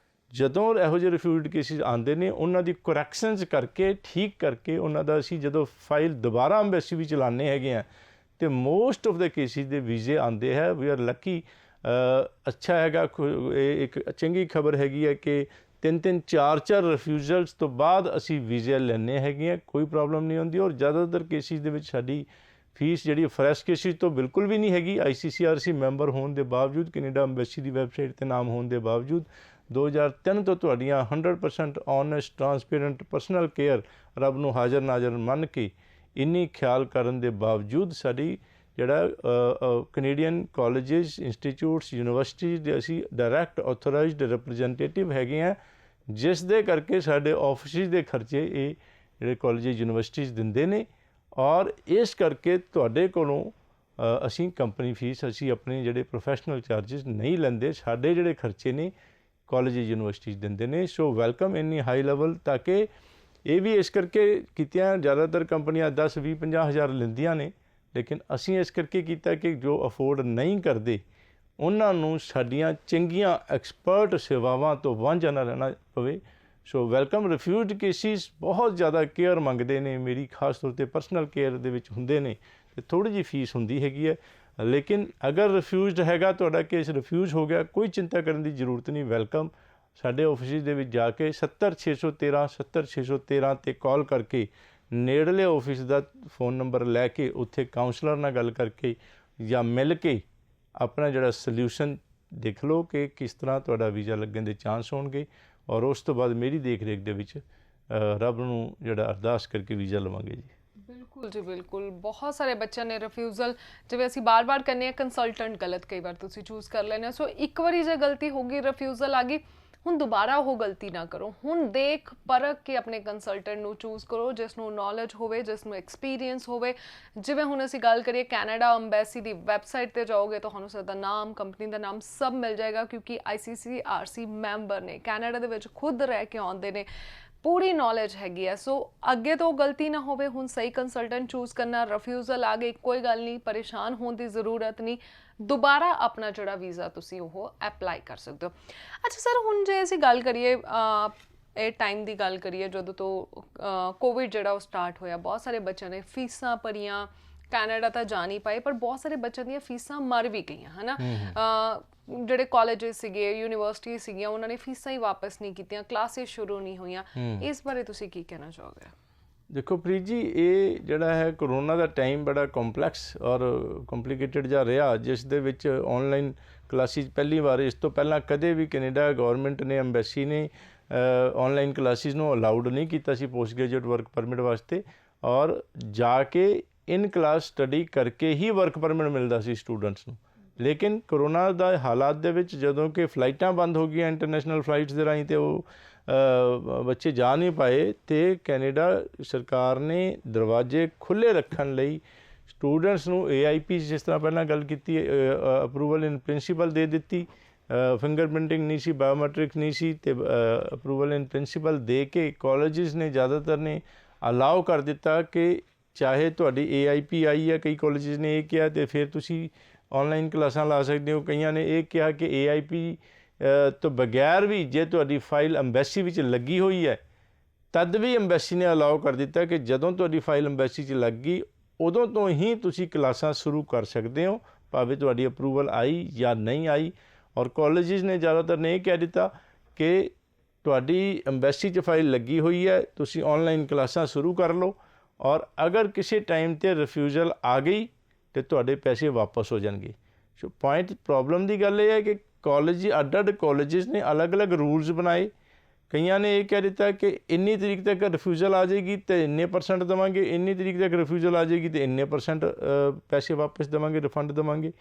ਜਦੋਂ ਇਹੋ ਜਿਹੇ ਰਿਫਿਊਜ਼ਡ ਕੇਸਿਸ ਆਉਂਦੇ ਨੇ, ਉਹਨਾਂ ਦੀ ਕਰੈਕਸ਼ਨਸ ਕਰਕੇ, ਠੀਕ ਕਰਕੇ, ਉਹਨਾਂ ਦਾ ਅਸੀਂ ਜਦੋਂ ਫਾਈਲ ਦੁਬਾਰਾ ਅੰਬੈਸੀ ਵੀ ਚਲਾਉਂਦੇ ਹੈਗੇ ਹਾਂ, ਅਤੇ ਮੋਸਟ ਆਫ ਦ ਕੇਸਿਸ ਦੇ ਵੀਜ਼ੇ ਆਉਂਦੇ ਹੈ। We are lucky. ਅੱਛਾ ਹੈਗਾ, ਇਹ ਇੱਕ ਚੰਗੀ ਖਬਰ ਹੈਗੀ ਹੈ ਕਿ 3-3, 4-4 ਰਿਫਿਊਜ਼ਲਸ ਤੋਂ ਬਾਅਦ ਅਸੀਂ ਵੀਜ਼ੇ ਲੈਂਦੇ ਹੈਗੇ ਹਾਂ, ਕੋਈ ਪ੍ਰੋਬਲਮ ਨਹੀਂ ਹੁੰਦੀ। ਔਰ ਜ਼ਿਆਦਾਤਰ ਕੇਸਿਸ ਦੇ ਵਿੱਚ ਸਾਡੀ ਫੀਸ ਜਿਹੜੀ ਫਰੈਸ਼ ਕੇਸਿਸ ਤੋਂ ਬਿਲਕੁਲ ਵੀ ਨਹੀਂ ਹੈਗੀ। ICCRC ਮੈਂਬਰ ਹੋਣ ਦੇ ਬਾਵਜੂਦ, ਕੈਨੇਡਾ ਅੰਬੈਸੀ ਦੀ ਵੈਬਸਾਈਟ 'ਤੇ ਨਾਮ ਹੋਣ ਦੇ ਬਾਵਜੂਦ, 2003 ਤੋਂ ਤੁਹਾਡੀਆਂ 100% ਓਨੈਸਟ, ਟਰਾਂਸਪੇਰੈਂਟ ਪਰਸਨਲ ਕੇਅਰ, ਰੱਬ ਨੂੰ ਹਾਜ਼ਰ ਨਾਜ਼ਰ ਮੰਨ ਕੇ ਇੰਨੀ ਖਿਆਲ ਕਰਨ ਦੇ ਬਾਵਜੂਦ ਸਾਡੀ ਜਿਹੜਾ ਕੈਨੇਡੀਅਨ ਕਾਲਜਿਸ, ਇੰਸਟੀਚਿਊਟਸ, ਯੂਨੀਵਰਸਿਟੀਜ਼ ਦੇ ਅਸੀਂ ਡਾਇਰੈਕਟ ਆਥੋਰਾਈਜ਼ਡ ਰਿਪਰੈਜ਼ੈਂਟੇਟਿਵ ਹੈਗੇ ਹਾਂ, ਜਿਸ ਦੇ ਕਰਕੇ ਸਾਡੇ ਆਫਿਸਿਸ ਦੇ ਖਰਚੇ ਇਹ ਜਿਹੜੇ ਕਾਲਜਿਸ, ਯੂਨੀਵਰਸਿਟੀਜ਼ ਦਿੰਦੇ ਨੇ। ਔਰ ਇਸ ਕਰਕੇ ਤੁਹਾਡੇ ਕੋਲੋਂ ਅਸੀਂ ਕੰਪਨੀ ਫੀਸ, ਅਸੀਂ ਆਪਣੇ ਜਿਹੜੇ ਪ੍ਰੋਫੈਸ਼ਨਲ ਚਾਰਜਿਸ ਨਹੀਂ ਲੈਂਦੇ, ਸਾਡੇ ਜਿਹੜੇ ਖਰਚੇ ਨੇ ਕਾਲਜ, ਯੂਨੀਵਰਸਿਟੀਜ਼ ਦਿੰਦੇ ਨੇ। ਸੋ ਵੈਲਕਮ ਇੰਨੀ ਹਾਈ ਲੈਵਲ, ਤਾਂ ਕਿ ਇਹ ਵੀ ਇਸ ਕਰਕੇ ਕੀਤੀਆਂ, ਜ਼ਿਆਦਾਤਰ ਕੰਪਨੀਆਂ 10, 20, 50 ਹਜ਼ਾਰ ਲੈਂਦੀਆਂ ਨੇ, ਲੇਕਿਨ ਅਸੀਂ ਇਸ ਕਰਕੇ ਕੀਤਾ ਕਿ ਜੋ ਅਫੋਰਡ ਨਹੀਂ ਕਰਦੇ ਉਹਨਾਂ ਨੂੰ ਸਾਡੀਆਂ ਚੰਗੀਆਂ ਐਕਸਪਰਟ ਸੇਵਾਵਾਂ ਤੋਂ ਵਾਂਝਾ ਨਾ ਰਹਿਣਾ ਪਵੇ। ਸੋ ਵੈਲਕਮ। ਰਿਫਿਊਜ਼ਡ ਕੇਸਿਸ ਬਹੁਤ ਜ਼ਿਆਦਾ ਕੇਅਰ ਮੰਗਦੇ ਨੇ, ਮੇਰੀ ਖਾਸ ਤੌਰ 'ਤੇ ਪਰਸਨਲ ਕੇਅਰ ਦੇ ਵਿੱਚ ਹੁੰਦੇ ਨੇ, ਅਤੇ ਥੋੜ੍ਹੀ ਜਿਹੀ ਫੀਸ ਹੁੰਦੀ ਹੈਗੀ ਹੈ। ਲੇਕਿਨ ਅਗਰ ਰਿਫਿਊਜ਼ਡ ਹੈਗਾ, ਤੁਹਾਡਾ ਕੇਸ ਰਿਫਿਊਜ਼ ਹੋ ਗਿਆ, ਕੋਈ ਚਿੰਤਾ ਕਰਨ ਦੀ ਜ਼ਰੂਰਤ ਨਹੀਂ। ਵੈਲਕਮ। ਸਾਡੇ ਆਫਿਸਿਸ ਦੇ ਵਿੱਚ ਜਾ ਕੇ 70613 70613 'ਤੇ ਕਾਲ ਕਰਕੇ, ਨੇੜਲੇ ਆਫਿਸ ਦਾ ਫ਼ੋਨ ਨੰਬਰ ਲੈ ਕੇ, ਉੱਥੇ ਕਾਉਂਸਲਰ ਨਾਲ ਗੱਲ ਕਰਕੇ ਜਾਂ ਮਿਲ ਕੇ ਆਪਣਾ ਜਿਹੜਾ ਸਲਿਊਸ਼ਨ ਦੇਖ ਲਓ ਕਿ ਕਿਸ ਤਰ੍ਹਾਂ ਤੁਹਾਡਾ ਵੀਜ਼ਾ ਲੱਗਣ ਦੇ ਚਾਂਸ ਹੋਣਗੇ। ਔਰ ਉਸ ਤੋਂ ਬਾਅਦ ਮੇਰੀ ਦੇਖ ਰੇਖ ਦੇ ਵਿੱਚ ਰੱਬ ਨੂੰ ਜਿਹੜਾ ਅਰਦਾਸ ਕਰਕੇ ਵੀਜ਼ਾ ਲਵਾਂਗੇ ਜੀ। ਬਿਲਕੁਲ ਜੀ, ਬਿਲਕੁਲ। ਬਹੁਤ ਸਾਰੇ ਬੱਚਿਆਂ ਨੇ ਰਿਫਿਊਜ਼ਲ, ਜਿਵੇਂ ਅਸੀਂ ਬਾਰ-ਬਾਰ ਕਹਿੰਦੇ ਹਾਂ, ਕੰਸਲਟੈਂਟ ਗਲਤ ਕਈ ਵਾਰ ਤੁਸੀਂ ਚੂਜ਼ ਕਰ ਲੈਂਦੇ ਹੋ। ਸੋ ਇੱਕ ਵਾਰੀ ਜੇ ਗਲਤੀ ਹੋ ਗਈ, ਰਿਫਿਊਜ਼ਲ ਆ ਗਈ, ਹੁਣ ਦੁਬਾਰਾ ਉਹ ਗਲਤੀ ਨਾ ਕਰੋ। ਹੁਣ ਦੇਖ ਪਰਖ ਕੇ ਆਪਣੇ ਕੰਸਲਟੈਂਟ ਨੂੰ ਚੂਜ਼ ਕਰੋ ਜਿਸ ਨੂੰ ਨੌਲੇਜ ਹੋਵੇ, ਜਿਸ ਨੂੰ ਐਕਸਪੀਰੀਅੰਸ ਹੋਵੇ। ਜਿਵੇਂ ਹੁਣ ਅਸੀਂ ਗੱਲ ਕਰੀਏ ਕੈਨੇਡਾ ਅੰਬੈਸੀ ਦੀ ਵੈਬਸਾਈਟ ਤੇ ਜਾਓਗੇ ਤੁਹਾਨੂੰ ਉਸ ਦਾ ਨਾਮ, ਕੰਪਨੀ ਦਾ ਨਾਮ ਸਭ ਮਿਲ ਜਾਏਗਾ, ਕਿਉਂਕਿ ICCRC ਮੈਂਬਰ ਨੇ, ਕੈਨੇਡਾ ਦੇ ਵਿੱਚ ਖੁਦ ਰਹਿ ਕੇ ਆਉਂਦੇ ਨੇ, ਪੂਰੀ ਨੌਲੇਜ ਹੈਗੀ ਹੈ। ਸੋ ਅੱਗੇ ਤੋਂ ਗਲਤੀ ਨਾ ਹੋਵੇ। ਹੁਣ ਸਹੀ ਕੰਸਲਟੈਂਟ ਚੂਜ਼ ਕਰਨਾ, ਰਿਫਿਊਜ਼ਲ ਆ ਗਈ ਕੋਈ ਗੱਲ ਨਹੀਂ, ਪਰੇਸ਼ਾਨ ਹੋਣ ਦੀ ਜ਼ਰੂਰਤ ਨਹੀਂ, ਦੁਬਾਰਾ ਆਪਣਾ ਜਿਹੜਾ ਵੀਜ਼ਾ ਤੁਸੀਂ ਉਹ ਅਪਲਾਈ ਕਰ ਸਕਦੇ ਹੋ। ਅੱਛਾ ਸਰ, ਹੁਣ ਜੇ ਅਸੀਂ ਗੱਲ ਕਰੀਏ ਇਹ ਟਾਈਮ ਦੀ ਗੱਲ ਕਰੀਏ ਜਦੋਂ ਤੋਂ ਕੋਵਿਡ ਜਿਹੜਾ ਉਹ ਸਟਾਰਟ ਹੋਇਆ, ਬਹੁਤ ਸਾਰੇ ਬੱਚਿਆਂ ਨੇ ਫੀਸਾਂ ਭਰੀਆਂ, ਕੈਨੇਡਾ ਤਾਂ ਜਾ ਨਹੀਂ ਪਾਏ, ਪਰ ਬਹੁਤ ਸਾਰੇ ਬੱਚਿਆਂ ਦੀਆਂ ਫੀਸਾਂ ਮਰ ਵੀ ਗਈਆਂ ਹੈ ਨਾ। ਜਿਹੜੇ ਕਾਲਜਿਸ ਸੀਗੇ, ਯੂਨੀਵਰਸਿਟੀ ਸੀਗੀਆਂ, ਉਹਨਾਂ ਨੇ ਫੀਸਾਂ ਹੀ ਵਾਪਸ ਨਹੀਂ ਕੀਤੀਆਂ, ਕਲਾਸਿਸ ਸ਼ੁਰੂ ਨਹੀਂ ਹੋਈਆਂ। ਇਸ ਬਾਰੇ ਤੁਸੀਂ ਕੀ ਕਹਿਣਾ ਚਾਹੋਗੇ? ਦੇਖੋ ਪ੍ਰੀਤ ਜੀ, ਇਹ ਜਿਹੜਾ ਹੈ ਕਰੋਨਾ ਦਾ ਟਾਈਮ ਬੜਾ ਕੰਪਲੈਕਸ ਔਰ ਕੰਪਲਿਕੇਟਡ ਜਿਹਾ ਰਿਹਾ, ਜਿਸ ਦੇ ਵਿੱਚ ਆਨਲਾਈਨ ਕਲਾਸਿਸ ਪਹਿਲੀ ਵਾਰ, ਇਸ ਤੋਂ ਪਹਿਲਾਂ ਕਦੇ ਵੀ ਕੈਨੇਡਾ ਗਵਰਨਮੈਂਟ ਨੇ, ਅੰਬੈਸੀ ਨੇ ਆਨਲਾਈਨ ਕਲਾਸਿਸ ਨੂੰ ਅਲਾਉਡ ਨਹੀਂ ਕੀਤਾ ਸੀ ਪੋਸਟ ਗ੍ਰੈਜੂਏਟ ਵਰਕ ਪਰਮਿਟ ਵਾਸਤੇ, ਔਰ ਜਾ ਕੇ ਇਨ ਕਲਾਸ ਸਟੱਡੀ ਕਰਕੇ ਹੀ ਵਰਕ ਪਰਮਿਟ ਮਿਲਦਾ ਸੀ ਸਟੂਡੈਂਟਸ ਨੂੰ। ਲੇਕਿਨ ਕਰੋਨਾ ਦਾ ਹਾਲਾਤ ਦੇ ਵਿੱਚ ਜਦੋਂ ਕਿ ਫਲਾਈਟਾਂ ਬੰਦ ਹੋ ਗਈਆਂ ਇੰਟਰਨੈਸ਼ਨਲ ਫਲਾਈਟਸ ਦੇ ਰਾਹੀਂ, ਅਤੇ ਉਹ ਬੱਚੇ ਜਾ ਨਹੀਂ ਪਾਏ, ਅਤੇ ਕੈਨੇਡਾ ਸਰਕਾਰ ਨੇ ਦਰਵਾਜ਼ੇ ਖੁੱਲ੍ਹੇ ਰੱਖਣ ਲਈ ਸਟੂਡੈਂਟਸ ਨੂੰ AIP, ਜਿਸ ਤਰ੍ਹਾਂ ਪਹਿਲਾਂ ਗੱਲ ਕੀਤੀ, ਅਪਰੂਵਲ ਇਨ ਪ੍ਰਿੰਸੀਪਲ ਦੇ ਦਿੱਤੀ। ਫਿੰਗਰ ਪ੍ਰਿੰਟਿੰਗ ਨਹੀਂ ਸੀ, ਬਾਇਓਮੈਟ੍ਰਿਕ ਨਹੀਂ ਸੀ, ਅਤੇ ਅਪਰੂਵਲ ਇਨ ਪ੍ਰਿੰਸੀਪਲ ਦੇ ਕੇ ਕਾਲਜਿਸ ਨੇ ਜ਼ਿਆਦਾਤਰ ਨੇ ਅਲਾਓ ਕਰ ਦਿੱਤਾ ਕਿ ਚਾਹੇ ਤੁਹਾਡੀ AIP ਆਈ ਹੈ, ਕਈ ਕਾਲਜਿਸ ਨੇ ਇਹ ਕਿਹਾ, ਅਤੇ ਫਿਰ ਤੁਸੀਂ ਆਨਲਾਈਨ ਕਲਾਸਾਂ ਲਾ ਸਕਦੇ ਹੋ। ਕਈਆਂ ਨੇ ਇਹ ਕਿਹਾ ਕਿ AIP ਤੋਂ ਬਗੈਰ ਵੀ ਜੇ ਤੁਹਾਡੀ ਫਾਈਲ ਅੰਬੈਸੀ ਵਿੱਚ ਲੱਗੀ ਹੋਈ ਹੈ, ਤਦ ਵੀ ਅੰਬੈਸੀ ਨੇ ਅਲਾਓ ਕਰ ਦਿੱਤਾ ਕਿ ਜਦੋਂ ਤੁਹਾਡੀ ਫਾਈਲ ਅੰਬੈਸੀ 'ਚ ਲੱਗ ਗਈ ਉਦੋਂ ਤੋਂ ਹੀ ਤੁਸੀਂ ਕਲਾਸਾਂ ਸ਼ੁਰੂ ਕਰ ਸਕਦੇ ਹੋ, ਭਾਵੇਂ ਤੁਹਾਡੀ ਅਪਰੂਵਲ ਆਈ ਜਾਂ ਨਹੀਂ ਆਈ। ਔਰ ਕਾਲਜਿਸ ਨੇ ਜ਼ਿਆਦਾਤਰ ਨੇ ਇਹ ਕਹਿ ਦਿੱਤਾ ਕਿ ਤੁਹਾਡੀ ਅੰਬੈਸੀ 'ਚ ਫਾਈਲ ਲੱਗੀ ਹੋਈ ਹੈ, ਤੁਸੀਂ ਆਨਲਾਈਨ ਕਲਾਸਾਂ ਸ਼ੁਰੂ ਕਰ ਲਓ, ਔਰ ਅਗਰ ਕਿਸੇ ਟਾਈਮ 'ਤੇ ਰਿਫਿਊਜ਼ਲ ਆ ਗਈ ਤੇ ਤੁਹਾਡੇ ਪੈਸੇ ਵਾਪਸ ਹੋ ਜਾਣਗੇ। ਸੋ ਪੁਆਇੰਟ, ਪ੍ਰੋਬਲਮ ਦੀ ਗੱਲ ਇਹ ਹੈ ਕਿ ਅੱਡ ਕਾਲਜਿਸ ਨੇ ਅਲੱਗ-ਅਲੱਗ ਰੂਲਸ ਬਣਾਏ। ਕਈਆਂ ਨੇ ਇਹ ਕਹਿ ਦਿੱਤਾ ਕਿ ਇੰਨੀ ਤਰੀਕ ਤੱਕ ਰਿਫਿਊਜ਼ਲ ਆ ਜਾਏਗੀ ਤੇ ਇੰਨੇ % ਦੇਵਾਂਗੇ, ਇੰਨੀ ਤਰੀਕ ਤੱਕ ਰਿਫਿਊਜ਼ਲ ਆ ਜਾਏਗੀ ਤੇ ਇੰਨੇ % ਪੈਸੇ ਵਾਪਸ ਦੇਵਾਂਗੇ, ਰਿਫੰਡ ਦੇਵਾਂਗੇ।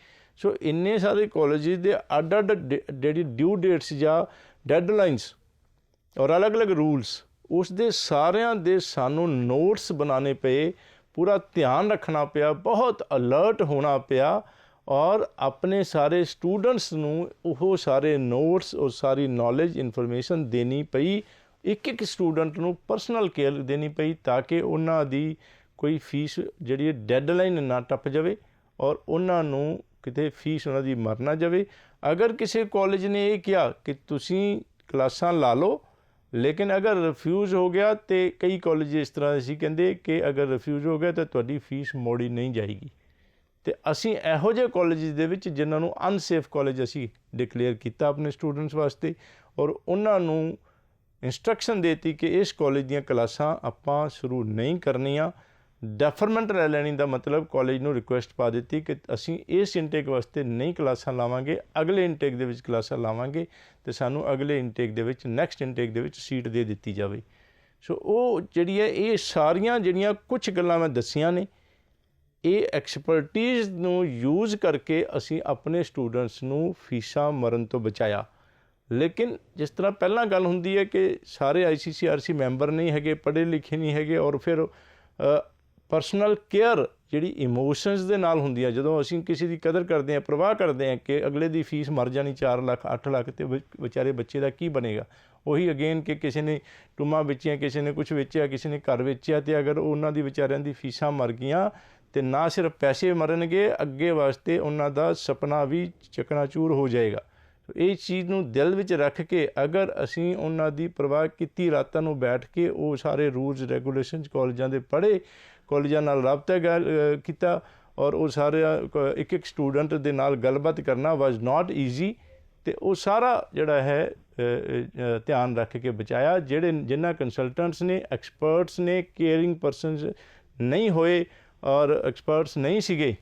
ਸੋ ਇੰਨੇ ਸਾਰੇ ਕਾਲਜਿਸ ਦੇ ਅੱਡ ਜਿਹੜੀ ਡਿਊ ਡੇਟਸ ਜਾਂ ਡੈਡਲਾਈਨਸ ਔਰ ਅਲੱਗ-ਅਲੱਗ ਰੂਲਸ, ਉਸ ਦੇ ਸਾਰਿਆਂ ਦੇ ਸਾਨੂੰ ਨੋਟਸ ਬਣਾਉਣੇ ਪਏ, ਪੂਰਾ ਧਿਆਨ ਰੱਖਣਾ ਪਿਆ, ਬਹੁਤ ਅਲਰਟ ਹੋਣਾ ਪਿਆ, ਔਰ ਆਪਣੇ ਸਾਰੇ ਸਟੂਡੈਂਟਸ ਨੂੰ ਉਹ ਸਾਰੇ ਨੋਟਸ, ਉਹ ਸਾਰੀ ਨੌਲੇਜ, ਇਨਫੋਰਮੇਸ਼ਨ ਦੇਣੀ ਪਈ, ਇੱਕ ਸਟੂਡੈਂਟ ਨੂੰ ਪਰਸਨਲ ਕੇਅਰ ਦੇਣੀ ਪਈ, ਤਾਂ ਕਿ ਉਹਨਾਂ ਦੀ ਕੋਈ ਫੀਸ ਜਿਹੜੀ ਡੈਡਲਾਈਨ ਨਾ ਟੱਪ ਜਾਵੇ ਔਰ ਉਹਨਾਂ ਨੂੰ ਕਿਤੇ ਫੀਸ ਉਹਨਾਂ ਦੀ ਮਰ ਨਾ ਜਾਵੇ। ਅਗਰ ਕਿਸੇ ਕਾਲਜ ਨੇ ਇਹ ਕਿਹਾ ਕਿ ਤੁਸੀਂ ਕਲਾਸਾਂ ਲਾ ਲਓ, ਲੇਕਿਨ ਅਗਰ ਰਿਫਿਊਜ਼ ਹੋ ਗਿਆ, ਅਤੇ ਕਈ ਕਾਲਜ ਇਸ ਤਰ੍ਹਾਂ ਦੇ ਸੀ ਕਹਿੰਦੇ ਕਿ ਅਗਰ ਰਿਫਿਊਜ਼ ਹੋ ਗਿਆ ਤਾਂ ਤੁਹਾਡੀ ਫੀਸ ਮੋੜੀ ਨਹੀਂ ਜਾਏਗੀ। ਅਤੇ ਅਸੀਂ ਇਹੋ ਜਿਹੇ ਕਾਲਜਿਸ ਦੇ ਵਿੱਚ ਜਿਨ੍ਹਾਂ ਨੂੰ ਅਨਸੇਫ ਕਾਲਜ ਅਸੀਂ ਡਿਕਲੇਅਰ ਕੀਤਾ ਆਪਣੇ ਸਟੂਡੈਂਟਸ ਵਾਸਤੇ, ਔਰ ਉਹਨਾਂ ਨੂੰ ਇੰਸਟਰਕਸ਼ਨ ਦੇ ਦਿੱਤੀ ਕਿ ਇਸ ਕਾਲਜ ਦੀਆਂ ਕਲਾਸਾਂ ਆਪਾਂ ਸ਼ੁਰੂ ਨਹੀਂ ਕਰਨੀਆਂ। ਡੈਫਰਮੈਂਟ ਲੈ ਲੈਣੀ ਦਾ ਮਤਲਬ ਕਾਲਜ ਨੂੰ ਰਿਕੁਐਸਟ ਪਾ ਦਿੱਤੀ ਕਿ ਅਸੀਂ ਇਸ ਇਨਟੇਕ ਵਾਸਤੇ ਨਹੀਂ ਕਲਾਸਾਂ ਲਾਵਾਂਗੇ, ਅਗਲੇ ਇਨਟੇਕ ਦੇ ਵਿੱਚ ਕਲਾਸਾਂ ਲਾਵਾਂਗੇ, ਅਤੇ ਸਾਨੂੰ ਅਗਲੇ ਇਨਟੇਕ ਦੇ ਵਿੱਚ, ਨੈਕਸਟ ਇਨਟੇਕ ਦੇ ਵਿੱਚ ਸੀਟ ਦੇ ਦਿੱਤੀ ਜਾਵੇ। ਸੋ ਉਹ ਜਿਹੜੀ ਹੈ, ਇਹ ਸਾਰੀਆਂ ਜਿਹੜੀਆਂ ਕੁਛ ਗੱਲਾਂ ਮੈਂ ਦੱਸੀਆਂ ਨੇ, ਇਹ ਐਕਸਪਰਟੀਜ਼ ਨੂੰ ਯੂਜ਼ ਕਰਕੇ ਅਸੀਂ ਆਪਣੇ ਸਟੂਡੈਂਟਸ ਨੂੰ ਫੀਸਾਂ ਮਰਨ ਤੋਂ ਬਚਾਇਆ। ਲੇਕਿਨ ਜਿਸ ਤਰ੍ਹਾਂ ਪਹਿਲਾਂ ਗੱਲ ਹੁੰਦੀ ਹੈ ਕਿ ਸਾਰੇ ICCRC ਮੈਂਬਰ ਨਹੀਂ ਹੈਗੇ, ਪੜ੍ਹੇ ਲਿਖੇ ਨਹੀਂ ਹੈਗੇ, ਔਰ ਫਿਰ ਪਰਸਨਲ ਕੇਅਰ ਜਿਹੜੀ ਇਮੋਸ਼ਨਸ ਦੇ ਨਾਲ ਹੁੰਦੀ ਹੈ, ਜਦੋਂ ਅਸੀਂ ਕਿਸੇ ਦੀ ਕਦਰ ਕਰਦੇ ਹਾਂ, ਪ੍ਰਵਾਹ ਕਰਦੇ ਹਾਂ ਕਿ ਅਗਲੇ ਦੀ ਫੀਸ ਮਰ ਜਾਣੀ 4 ਲੱਖ 8 ਲੱਖ, ਅਤੇ ਵਿਚਾਰੇ ਬੱਚੇ ਦਾ ਕੀ ਬਣੇਗਾ। ਉਹੀ ਅਗੇਨ ਕਿ ਕਿਸੇ ਨੇ ਟੂਮਾਂ ਵੇਚੀਆਂ, ਕਿਸੇ ਨੇ ਕੁਛ ਵੇਚਿਆ, ਕਿਸੇ ਨੇ ਘਰ ਵੇਚਿਆ, ਅਤੇ ਅਗਰ ਉਹਨਾਂ ਦੀ ਵਿਚਾਰਿਆਂ ਦੀ ਫੀਸਾਂ ਮਰ ਗਈਆਂ ਤੇ ਨਾ ਸਿਰਫ ਪੈਸੇ ਮਰਨਗੇ, ਅੱਗੇ ਵਾਸਤੇ ਉਹਨਾਂ ਦਾ ਸੁਪਨਾ ਵੀ ਚਕਨਾਚੂਰ ਹੋ ਜਾਏਗਾ। ਇਹ ਚੀਜ਼ ਨੂੰ ਦਿਲ ਵਿੱਚ ਰੱਖ ਕੇ ਅਗਰ ਅਸੀਂ ਉਹਨਾਂ ਦੀ ਪਰਵਾਹ ਕੀਤੀ, ਰਾਤਾਂ ਨੂੰ ਬੈਠ ਕੇ ਉਹ ਸਾਰੇ ਰੂਲਸ ਰੈਗੂਲੇਸ਼ਨਸ ਕਾਲਜਾਂ ਦੇ ਪੜ੍ਹੇ, ਕਾਲਜਾਂ ਨਾਲ ਰਾਬਤਾ ਕੀਤਾ, ਔਰ ਉਹ ਸਾਰੇ ਇੱਕ ਸਟੂਡੈਂਟ ਦੇ ਨਾਲ ਗੱਲਬਾਤ ਕਰਨਾ ਵਾਜ਼ ਨਾਟ ਈਜ਼ੀ, ਅਤੇ ਉਹ ਸਾਰਾ ਜਿਹੜਾ ਹੈ ਧਿਆਨ ਰੱਖ ਕੇ ਬਚਾਇਆ। ਜਿਨ੍ਹਾਂ ਕੰਸਲਟੈਂਟਸ ਨੇ, ਐਕਸਪਰਟਸ ਨੇ, ਕੇਅਰਿੰਗ ਪਰਸਨਸ ਨਹੀਂ ਹੋਏ ਔਰ ਐਕਸਪਰਟਸ ਨਹੀਂ ਸੀਗੇ,